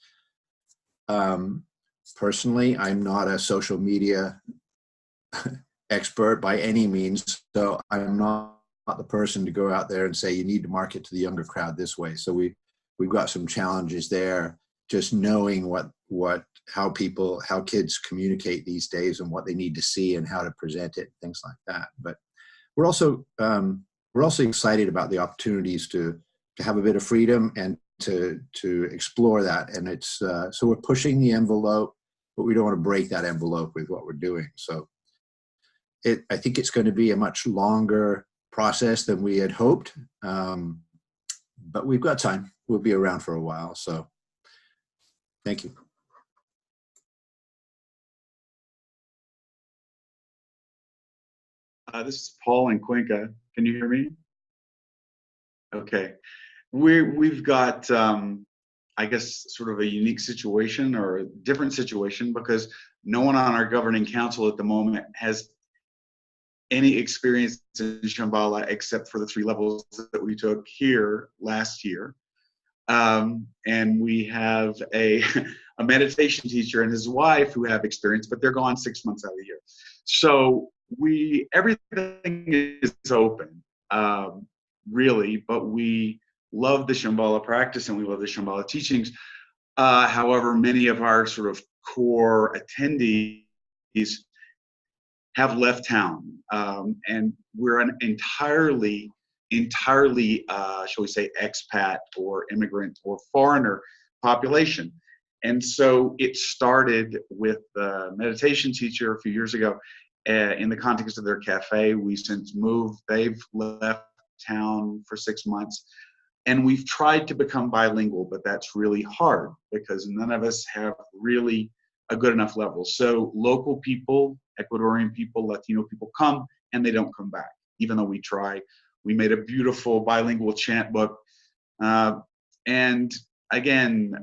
Personally, I'm not a social media expert by any means, so I'm not the person to go out there and say you need to market to the younger crowd this way. So we've got some challenges there, just knowing how kids communicate these days and what they need to see and how to present it, things like that. But we're also excited about the opportunities to have a bit of freedom and to explore that. And it's so we're pushing the envelope, but we don't want to break that envelope with what we're doing. So I think it's going to be a much longer process than we had hoped, but we've got time. We'll be around for a while. So thank you. This is Paul in Cuenca. Can you hear me? Okay. We've got, I guess, sort of a unique situation or a different situation because no one on our governing council at the moment has any experience in Shambhala except for the 3 levels that we took here last year. And we have a meditation teacher and his wife who have experience, but they're gone 6 months out of the year. So everything is open, really, but we love the Shambhala practice and we love the Shambhala teachings. However, many of our sort of core attendees have left town, and we're an entirely, shall we say, expat or immigrant or foreigner population. And so it started with the meditation teacher a few years ago in the context of their cafe. We since moved. They've left town for 6 months. And we've tried to become bilingual, but that's really hard because none of us have really a good enough level. So local people, Ecuadorian people, Latino people come and they don't come back, even though we try. We made a beautiful bilingual chant book. And again,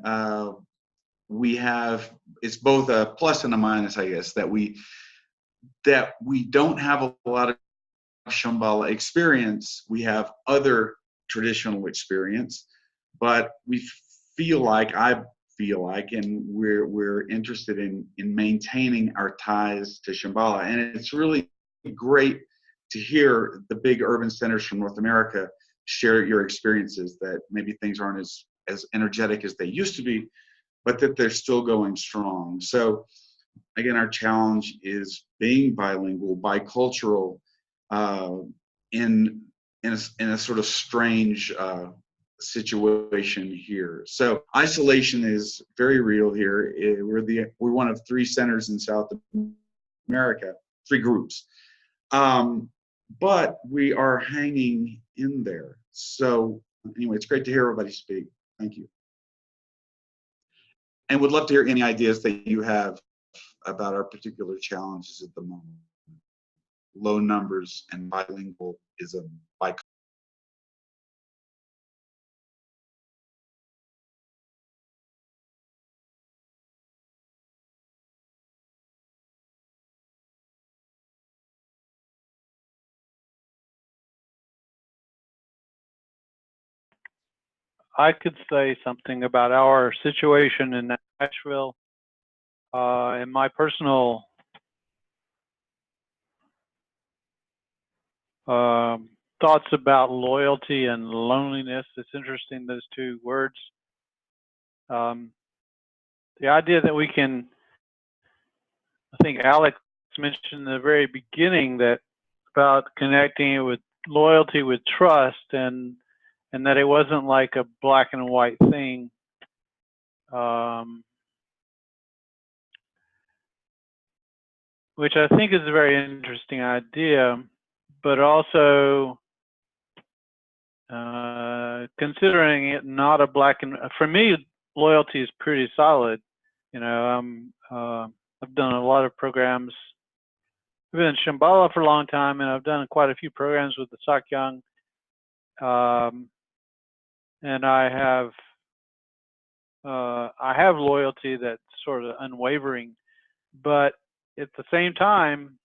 it's both a plus and a minus, I guess, that we don't have a lot of Shambhala experience. We have other traditional experience, but I feel like, and we're interested in maintaining our ties to Shambhala. And it's really great to hear the big urban centers from North America share your experiences, that maybe things aren't as energetic as they used to be, but that they're still going strong. So again, our challenge is being bilingual, bicultural, in a sort of strange situation here. So isolation is very real here. We're one of 3 centers in South America, 3 groups, but we are hanging in there. So anyway, it's great to hear everybody speak. Thank you, and would love to hear any ideas that you have about our particular challenges at the moment. Low numbers and bilingualism. I could say something about our situation in Nashville and my personal thoughts about loyalty and loneliness. It's interesting, those 2 words. The idea that we can, I think Alex mentioned in the very beginning that about connecting it with loyalty with trust, and that it wasn't like a black and white thing. Which I think is a very interesting idea, but also considering it not a for me, loyalty is pretty solid. You know, I've done a lot of programs. I've been in Shambhala for a long time, and I've done quite a few programs with the Sakyong. And I have loyalty that's sort of unwavering, but at the same time,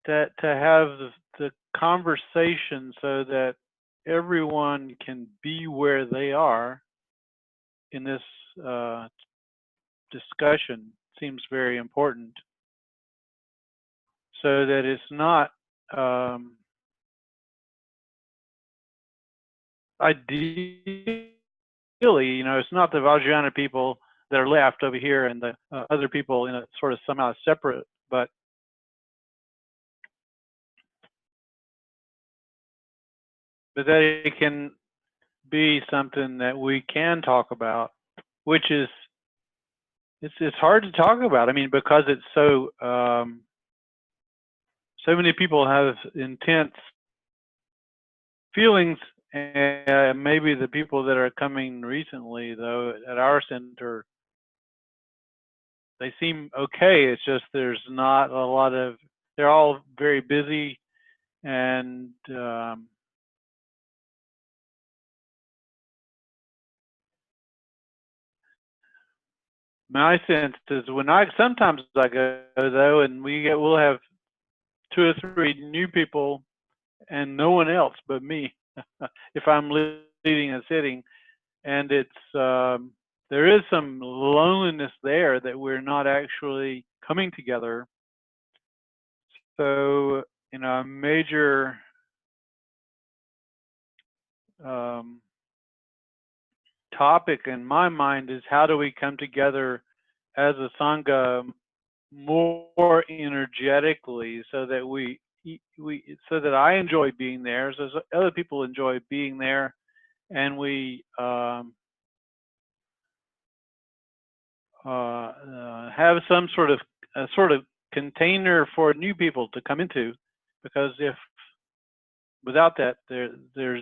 to have the conversation so that everyone can be where they are in this discussion seems very important, so that it's not ideally, it's not the Vajrayana people that are left over here and the other people in a sort of somehow separate, but that it can be something that we can talk about, which is it's hard to talk about. I mean, because it's so so many people have intense feelings, and maybe the people that are coming recently, though, at our center, they seem okay. It's just there's not a lot of. They're all very busy, and my sense is when sometimes I go though, and we'll have 2 or 3 new people and no one else but me if I'm leading a sitting, and it's there is some loneliness there that we're not actually coming together. So a major topic in my mind is how do we come together as a Sangha more energetically, so that so that I enjoy being there, so other people enjoy being there, and we have some sort of container for new people to come into, because if without that, there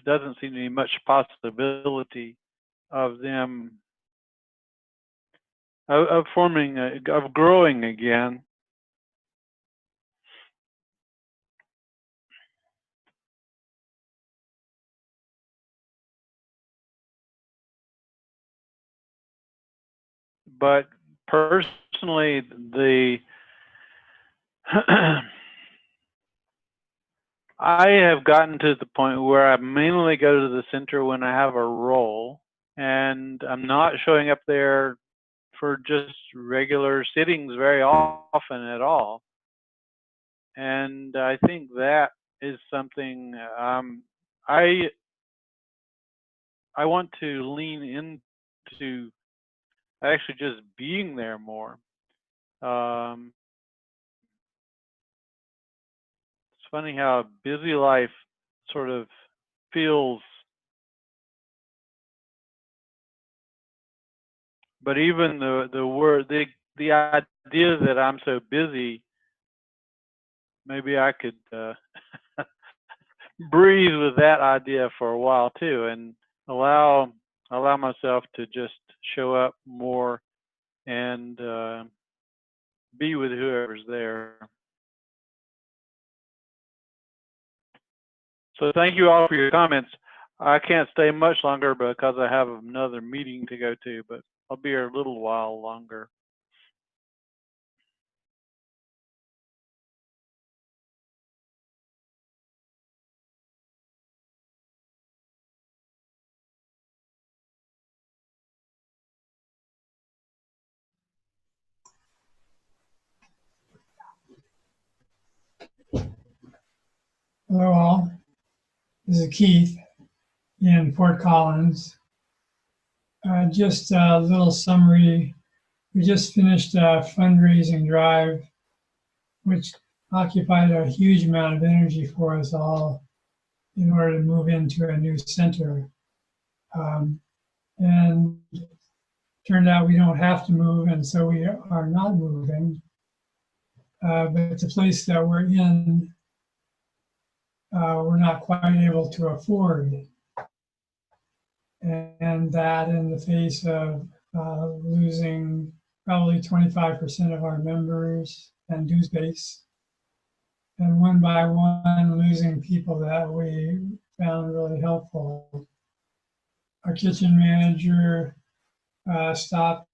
doesn't seem to be much possibility of them of forming of growing again. But personally, I have gotten to the point where I mainly go to the center when I have a role, and I'm not showing up there for just regular sittings very often at all. And I think that is something I want to lean into actually just being there more. It's funny how busy life sort of feels, but even the idea that I'm so busy, maybe I could breathe with that idea for a while too, and allow myself to just show up more and be with whoever's there. So thank you all for your comments. I can't stay much longer because I have another meeting to go to, but I'll be here a little while longer. Hello all, this is Keith in Fort Collins. Just a little summary. We just finished a fundraising drive, which occupied a huge amount of energy for us all in order to move into a new center. And turned out we don't have to move, and so we are not moving. But the place that we're in, we're not quite able to afford. And that in the face of losing probably 25% of our members and dues base. And one by one, losing people that we found really helpful. Our kitchen manager stopped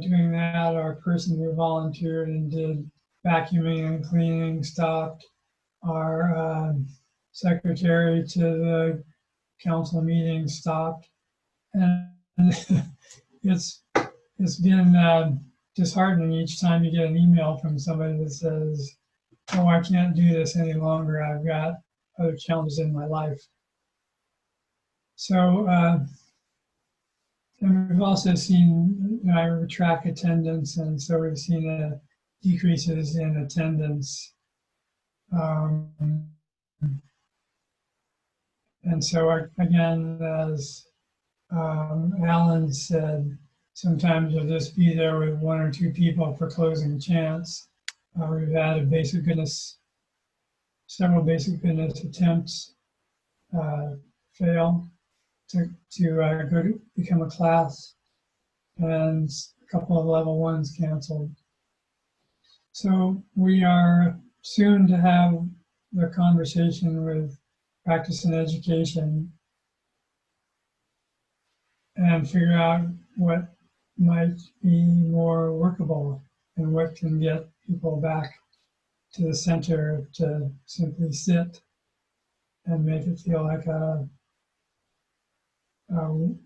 doing that. Our person who volunteered and did vacuuming and cleaning stopped. Our secretary to the council meeting stopped. And it's been disheartening each time you get an email from somebody that says, oh, I can't do this any longer. I've got other challenges in my life. So, and we've also seen, I track attendance, and so we've seen decreases in attendance. And so, again, as Alan said, sometimes you'll just be there with one or two people for closing chants. We've had several basic goodness attempts fail to go to become a class, and a couple of level ones canceled. So we are soon to have the conversation with practice and education and figure out what might be more workable and what can get people back to the center to simply sit and make it feel like a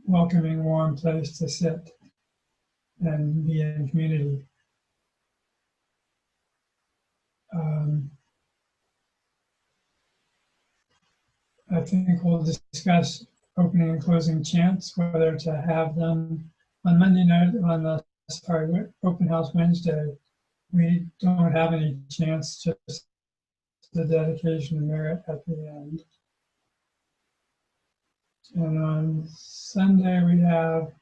welcoming, warm place to sit and be in community. I think we'll discuss opening and closing chants, whether to have them on Monday night, Open House Wednesday. We don't have any chants, just the dedication and merit at the end. And on Sunday, we have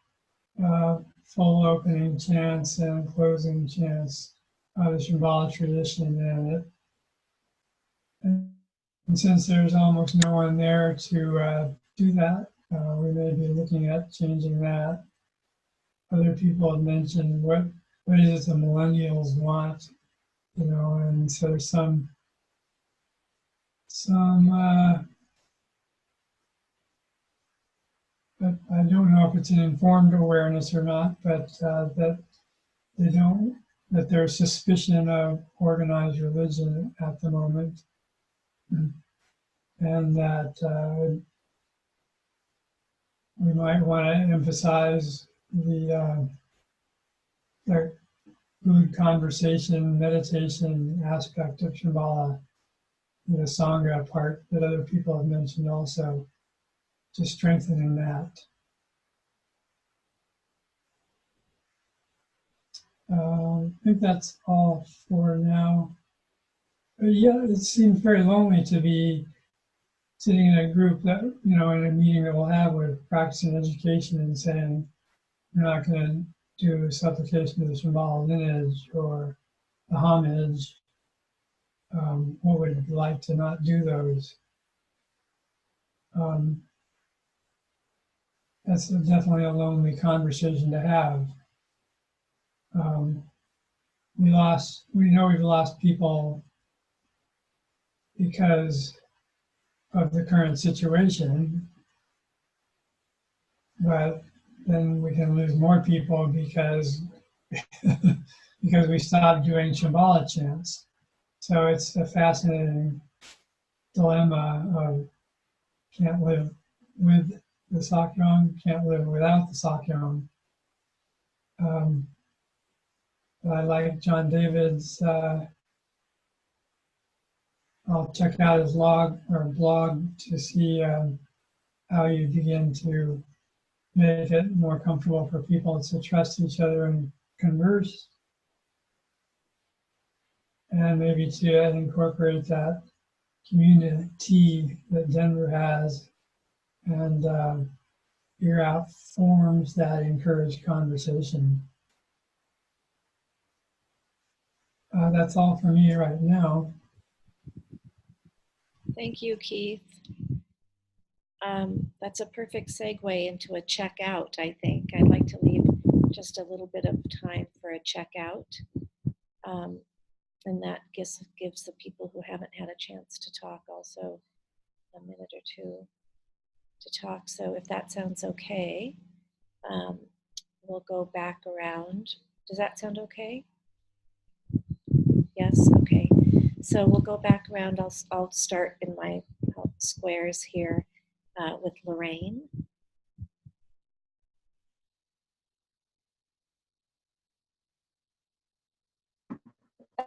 full opening chants and closing chants of the Shambhala tradition. And since there's almost no one there to do that, we may be looking at changing that. Other people have mentioned what is it the millennials want, and so there's some but I don't know if it's an informed awareness or not, but that there's suspicion of organized religion at the moment. And that we might want to emphasize the good conversation, meditation aspect of Shambhala, the Sangha part that other people have mentioned also, just strengthening that. I think that's all for now. But yeah, it seems very lonely to be sitting in a group that, in a meeting that we'll have with practicing education and saying, we're not going to do supplication of the Shambhala lineage or the homage. What would it be like to not do those? That's definitely a lonely conversation to have. We know we've lost people because of the current situation, but then we can lose more people because we stopped doing Shambhala chants. So it's a fascinating dilemma of can't live with the Sakyong, can't live without the Sakyong. I like John David's, I'll check out his blog to see how you begin to make it more comfortable for people to trust each other and converse. And maybe to incorporate that community that Denver has and figure out forms that encourage conversation. That's all for me right now. Thank you, Keith. That's a perfect segue into a checkout, I think. I'd like to leave just a little bit of time for a checkout. And that gives the people who haven't had a chance to talk also a minute or two to talk. So if that sounds okay, we'll go back around. Does that sound okay? Yes, okay. So we'll go back around. I'll start in my squares here with Lorraine.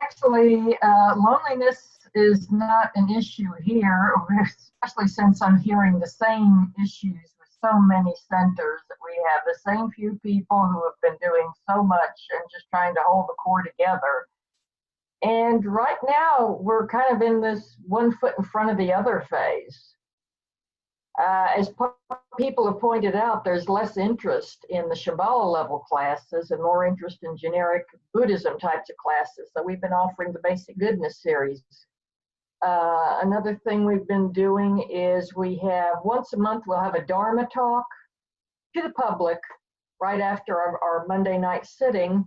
Actually, loneliness is not an issue here, especially since I'm hearing the same issues with so many centers that we have the same few people who have been doing so much and just trying to hold the core together. And right now, we're kind of in this one foot in front of the other phase. As people have pointed out, there's less interest in the Shambhala level classes and more interest in generic Buddhism types of classes. So we've been offering the Basic Goodness series. Another thing we've been doing is we have once a month, we'll have a Dharma talk to the public right after our Monday night sitting.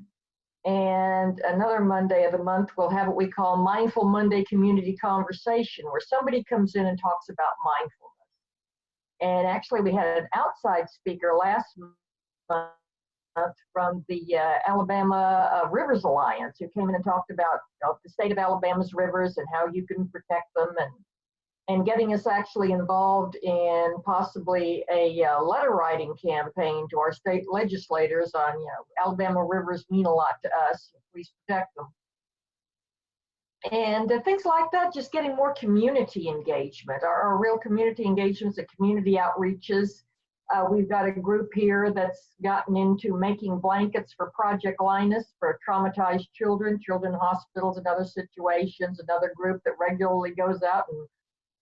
And another Monday of the month, we'll have what we call Mindful Monday Community Conversation, where somebody comes in and talks about mindfulness. And actually, we had an outside speaker last month from the Alabama Rivers Alliance who came in and talked about the state of Alabama's rivers and how you can protect them, and getting us actually involved in possibly a letter writing campaign to our state legislators on, Alabama rivers mean a lot to us, please protect them. And things like that, just getting more community engagement, our real community engagements and community outreaches. We've got a group here that's gotten into making blankets for Project Linus for traumatized children in hospitals and other situations. Another group that regularly goes out and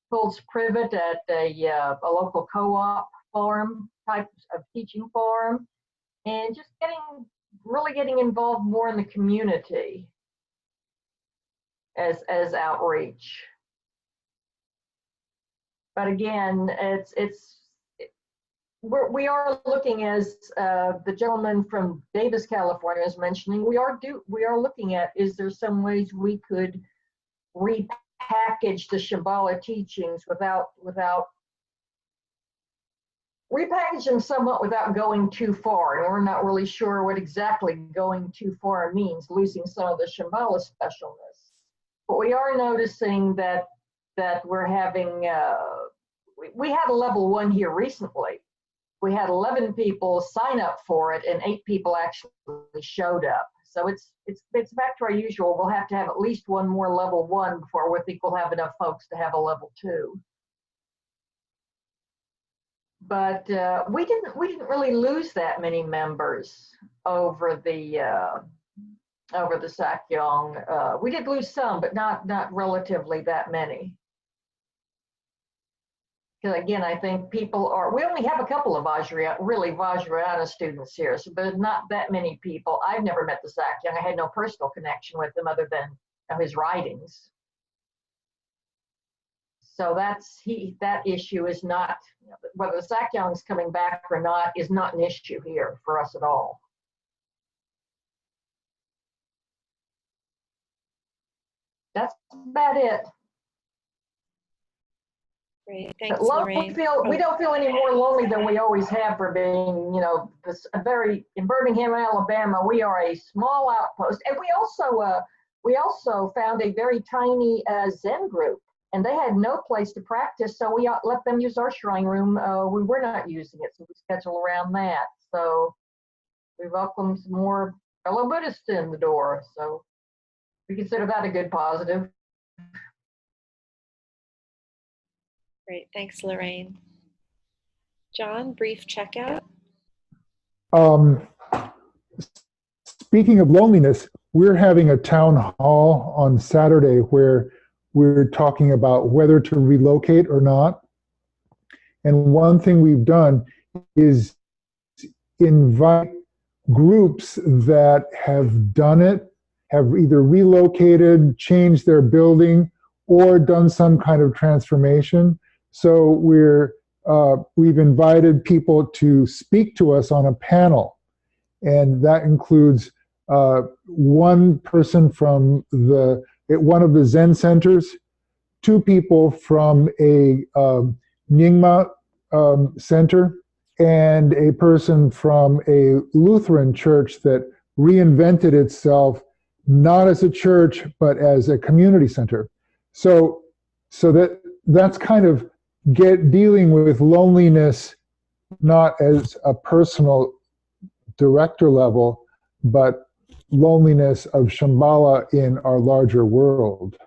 holds privet at a local co-op forum, types of teaching forum, and just really getting involved more in the community as outreach. But again, we are looking, as the gentleman from Davis, California is mentioning, we are looking at, is there some ways we could repackage the Shambhala teachings without repackage them somewhat without going too far. And we're not really sure what exactly going too far means, losing some of the Shambhala specialness. But we are noticing that we're having, we had a level 1 here recently. We had 11 people sign up for it and 8 people actually showed up. So it's back to our usual. We'll have to have at least one more level 1 before we think we'll have enough folks to have a level 2. But we didn't really lose that many members over the Sakyong. We did lose some, but not relatively that many. Because again, I think people we only have a couple of Vajrayana students here, so there's not that many people. I've never met the Sakyong. I had no personal connection with him other than his writings. So that issue is not, whether the Sakyong's coming back or not is not an issue here for us at all. That's about it. Great, thanks, Lorraine. We don't feel any more lonely than we always have for being, in Birmingham, Alabama, we are a small outpost. And we also found a very tiny Zen group, and they had no place to practice, so we let them use our shrine room. We were not using it, so we schedule around that. So we welcome some more fellow Buddhists in the door. So we consider that a good positive. Great, thanks, Lorraine. John, brief checkout. Speaking of loneliness, we're having a town hall on Saturday where we're talking about whether to relocate or not. And one thing we've done is invite groups that have done it, have either relocated, changed their building, or done some kind of transformation. So we've invited people to speak to us on a panel. and that includes one person from one of the Zen centers, 2 people from a Nyingma center, and a person from a Lutheran church that reinvented itself not as a church but as a community center. So that's kind of dealing with loneliness not as a personal director level, but loneliness of Shambhala in our larger world.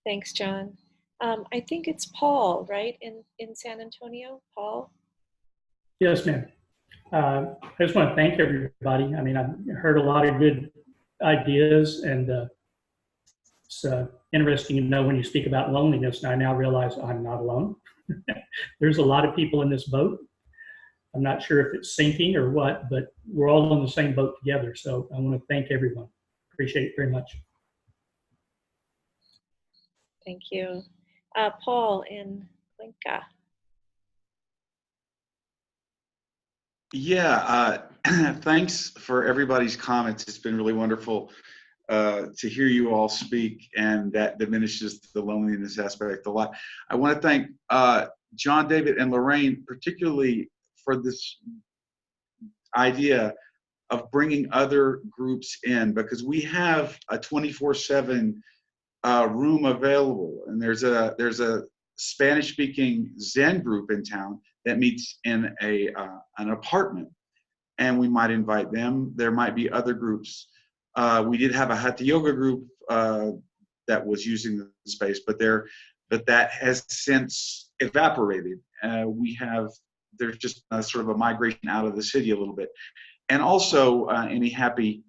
Thanks, John. I think it's Paul, right, in San Antonio? Paul? Yes, ma'am. I just want to thank everybody. I mean, I've heard a lot of good ideas, and it's interesting to know when you speak about loneliness, and I now realize I'm not alone. There's a lot of people in this boat. I'm not sure if it's sinking or what, but we're all on the same boat together. So I want to thank everyone. Appreciate it very much. Thank you. Paul in Cuenca. Yeah, thanks for everybody's comments. It's been really wonderful to hear you all speak, and that diminishes the loneliness aspect a lot. I want to thank John, David, and Lorraine, particularly for this idea of bringing other groups in, because we have a 24/7 room available, and there's a Spanish-speaking Zen group in town that meets in an apartment, and we might invite them. There might be other groups. We did have a Hatha Yoga group that was using the space, but that has since evaporated. There's just sort of a migration out of the city a little bit. And also any happy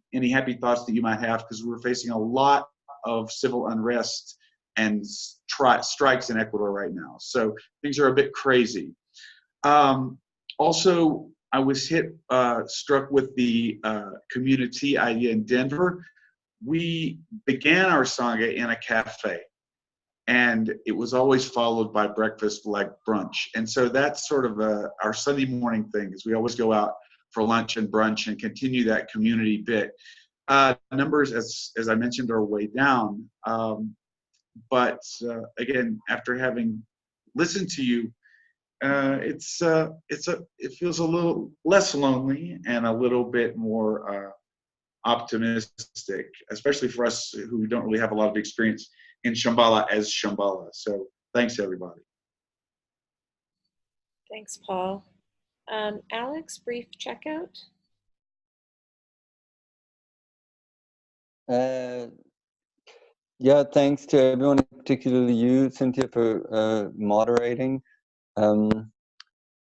thoughts that you might have, because we're facing a lot of civil unrest and strikes in Ecuador right now. So things are a bit crazy. Also, I was struck with the community idea in Denver. We began our Sangha in a cafe, and it was always followed by breakfast like brunch. And so that's sort of our Sunday morning thing, is we always go out for lunch and brunch and continue that community bit. Numbers, as I mentioned, are way down. But again, after having listened to you, it feels a little less lonely and a little bit more optimistic, especially for us who don't really have a lot of experience in Shambhala as Shambhala. So thanks, everybody. Thanks, Paul. Alex, brief checkout? Yeah, thanks to everyone, particularly you, Cynthia, for moderating. The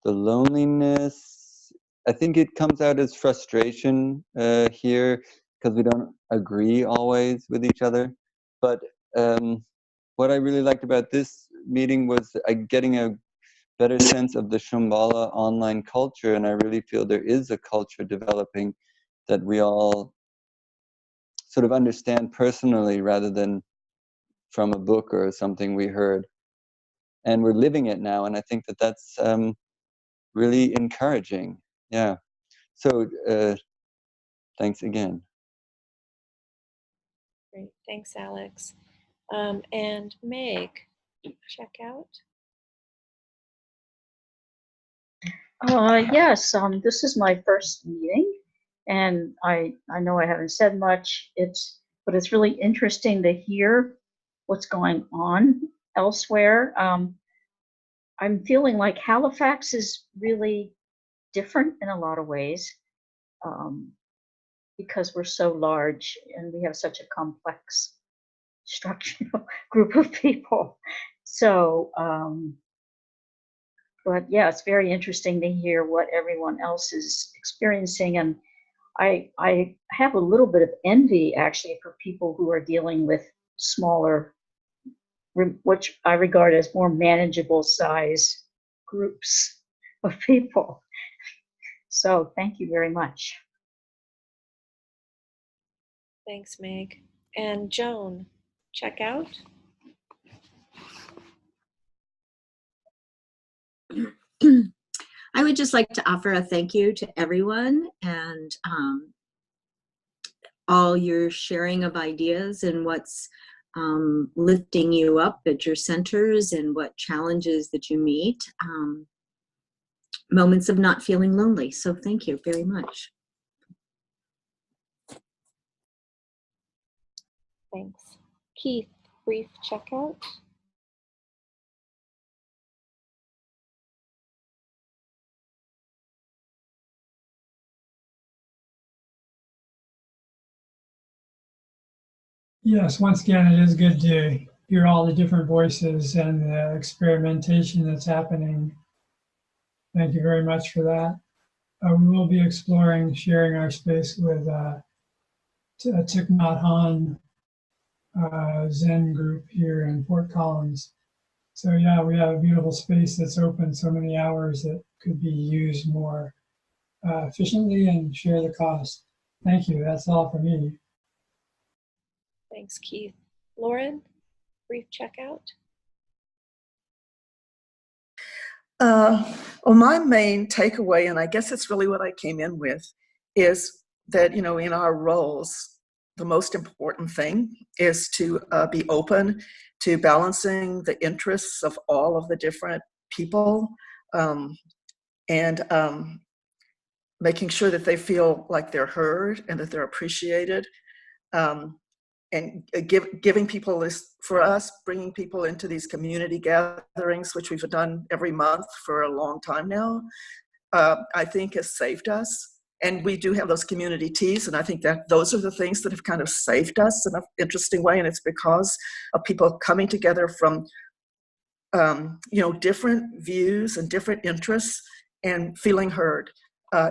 loneliness, I think it comes out as frustration here, because we don't agree always with each other. But what I really liked about this meeting was getting a better sense of the Shambhala online culture, and I really feel there is a culture developing that we all sort of understand personally rather than from a book or something we heard. And we're living it now, and I think that that's really encouraging. Yeah. So thanks again. Great, thanks, Alex. And Meg, check out? Yes, this is my first meeting, and I know I haven't said much. But it's really interesting to hear what's going on elsewhere. I'm feeling like Halifax is really different in a lot of ways, because we're so large and we have such a complex structural group of people. So, but yeah, it's very interesting to hear what everyone else is experiencing. And I have a little bit of envy actually for people who are dealing with smaller, which I regard as more manageable size groups of people. So thank you very much. Thanks, Meg. And Joan, check out? I would just like to offer a thank you to everyone and all your sharing of ideas and what's lifting you up at your centers and what challenges that you meet. Moments of not feeling lonely. So thank you very much. Thanks. Keith, brief checkout. Yes, once again, it is good to hear all the different voices and the experimentation that's happening. Thank you very much for that. We will be exploring sharing our space with Thich Nhat Hanh Zen group here in Fort Collins. So yeah, we have a beautiful space that's open so many hours that could be used more efficiently and share the cost. Thank you. That's all for me. Thanks, Keith. Lauren, brief checkout. Well, my main takeaway, and I guess it's really what I came in with, is that, in our roles, the most important thing is to be open to balancing the interests of all of the different people and making sure that they feel like they're heard and that they're appreciated. And giving people this, for us, bringing people into these community gatherings, which we've done every month for a long time now, I think has saved us. And we do have those community teas, and I think that those are the things that have kind of saved us in an interesting way, and it's because of people coming together from different views and different interests and feeling heard,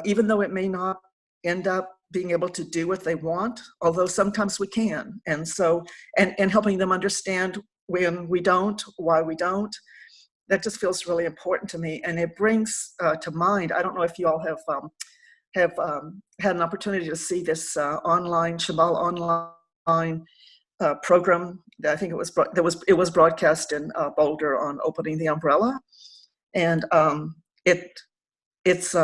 even though it may not end up being able to do what they want, although sometimes we can. And so, and helping them understand when we don't, why we don't, that just feels really important to me. And it brings to mind, I don't know if you all have had an opportunity to see this online, Shambhala online program. I think it was broadcast in Boulder on opening the umbrella. And it's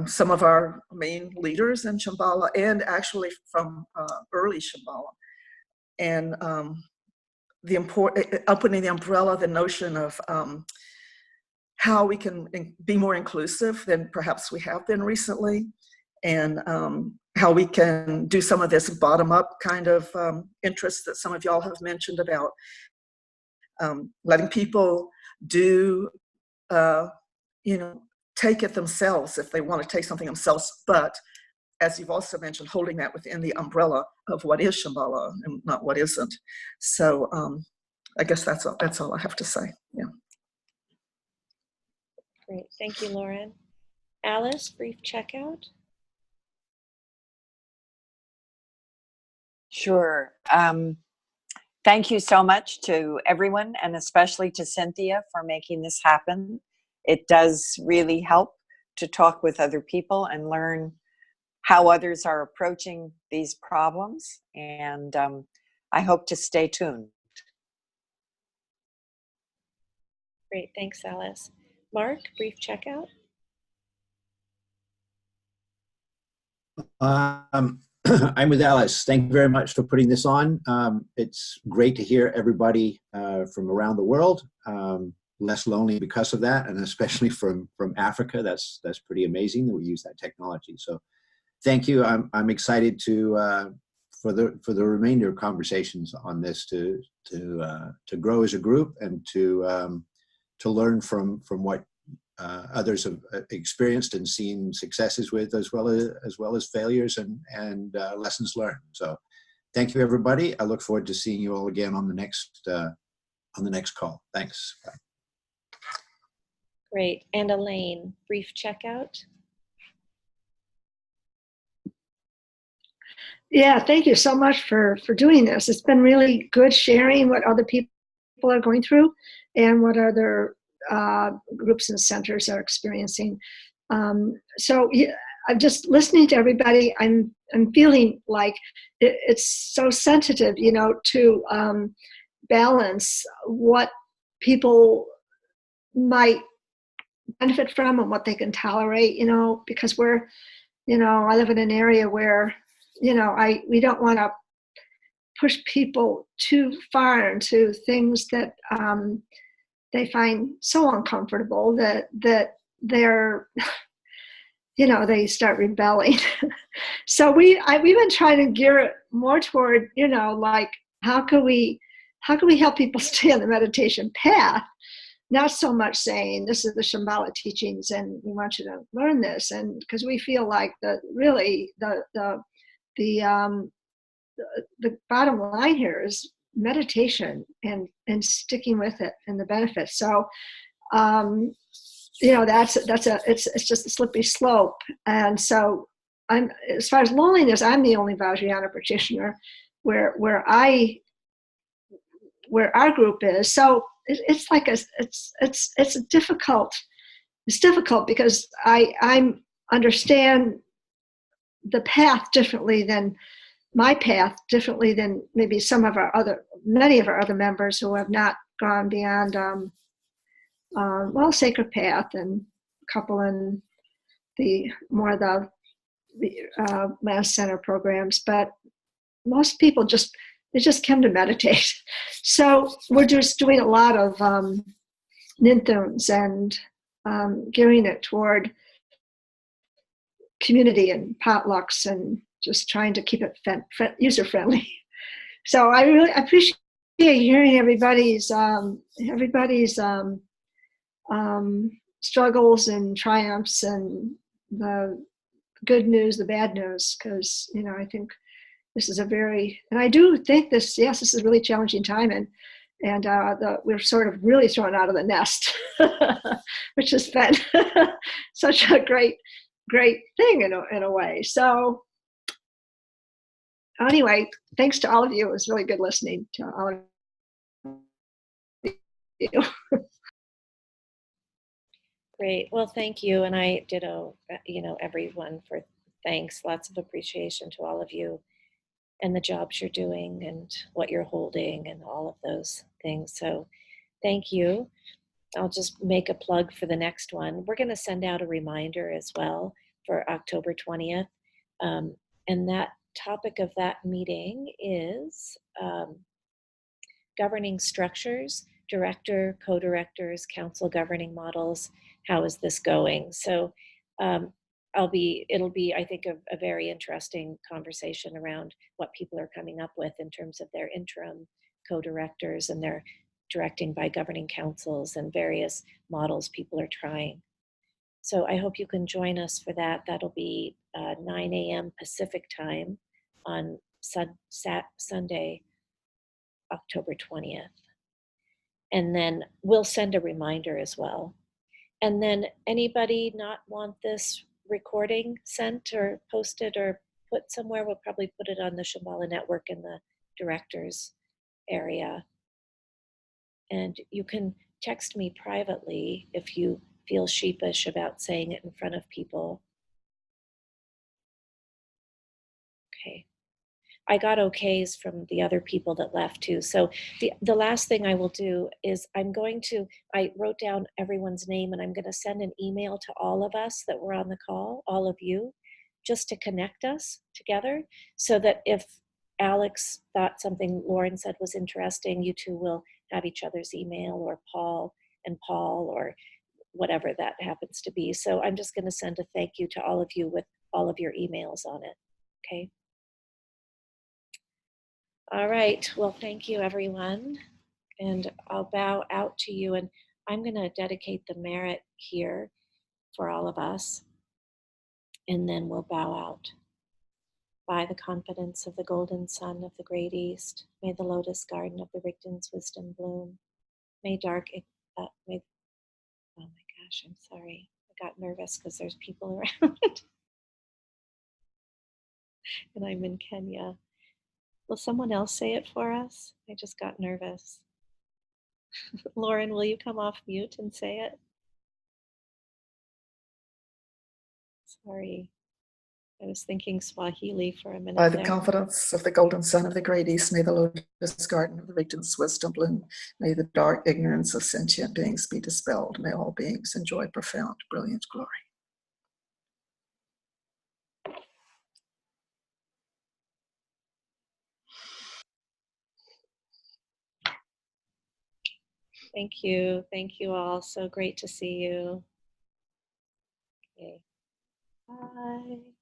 some of our main leaders in Shambhala, and actually from early Shambhala. And opening the umbrella, the notion of how we can be more inclusive than perhaps we have been recently, and how we can do some of this bottom-up kind of interest that some of y'all have mentioned about letting people do, take it themselves if they want to take something themselves, but as you've also mentioned, holding that within the umbrella of what is Shambhala and not what isn't. So I guess that's all I have to say. Yeah. Great, thank you, Lauren. Alice, brief checkout. Sure. Thank you so much to everyone, and especially to Cynthia for making this happen. It does really help to talk with other people and learn how others are approaching these problems. And I hope to stay tuned. Great, thanks, Alice. Mark, brief checkout. I'm with Alice. Thank you very much for putting this on. It's great to hear everybody from around the world. Less lonely because of that, and especially from Africa. That's pretty amazing that we use that technology. So, thank you. I'm excited to for the remainder of conversations on this to grow as a group and to learn from what others have experienced and seen successes with, as well as failures and lessons learned. So, thank you, everybody. I look forward to seeing you all again on the next call. Thanks. Bye. Great. And Elaine, brief checkout. Yeah, thank you so much for doing this. It's been really good sharing what other people are going through and what other groups and centers are experiencing. So yeah, I'm just listening to everybody. I'm feeling like it's so sensitive, to balance what people might benefit from and what they can tolerate, because we're, I live in an area where, we don't want to push people too far into things that they find so uncomfortable that they're, they start rebelling. So we've been trying to gear it more toward, like how can we help people stay on the meditation path? Not so much saying this is the Shambhala teachings and we want you to learn this, and because we feel like the bottom line here is meditation and sticking with it and the benefits. So it's just a slippery slope. And so I'm, as far as loneliness, I'm the only Vajrayana practitioner where our group is. So it's like it's difficult. It's difficult because I understand the path differently than my path, differently than maybe many of our other members who have not gone beyond Sacred Path, and a couple in the Mass Center programs, but most people just come to meditate. So we're just doing a lot of ninthuns and gearing it toward community and potlucks and just trying to keep it user friendly. So I really appreciate hearing everybody's struggles and triumphs and the good news, the bad news, because I think this is and I do think this is a really challenging time, and we're sort of really thrown out of the nest, which has been such a great thing in a way. So anyway, thanks to all of you. It was really good listening to all of you. Great. Well, thank you. And I ditto, everyone for thanks. Lots of appreciation to all of you and the jobs you're doing and what you're holding and all of those things. So thank you. I'll just make a plug for the next one. We're going to send out a reminder as well for October 20th. And that topic of that meeting is governing structures, director, co-directors, council governing models. How is this going? So it'll be, I think, a very interesting conversation around what people are coming up with in terms of their interim co-directors and their directing by governing councils and various models people are trying. So I hope you can join us for that. That'll be 9 a.m. Pacific time on Sunday, October 20th. And then we'll send a reminder as well. And then anybody not want this recording sent or posted or put somewhere, we'll probably put it on the Shambhala Network in the directors area. And you can text me privately if you feel sheepish about saying it in front of people. Okay. I got okays from the other people that left too. So the last thing I will do is I wrote down everyone's name and I'm going to send an email to all of us that were on the call, all of you, just to connect us together so that if Alex thought something Lauren said was interesting, you two will have each other's email, or Paul and Paul, or whatever that happens to be. So I'm just going to send a thank you to all of you with all of your emails on it. Okay. All right. Well, thank you, everyone. And I'll bow out to you. And I'm going to dedicate the merit here for all of us. And then we'll bow out. By the confidence of the golden sun of the great east, may the lotus garden of the Rigton's wisdom bloom. May oh my gosh, I'm sorry. I got nervous because there's people around. And I'm in Kenya. Will someone else say it for us? I just got nervous. Lauren, will you come off mute and say it? Sorry. I was thinking Swahili for a minute By the there. confidence of the golden sun of the great east, may the lotus garden of the regent's wisdom bloom. May the dark ignorance of sentient beings be dispelled. May all beings enjoy profound, brilliant glory. Thank you. Thank you all. So great to see you. Okay. Bye.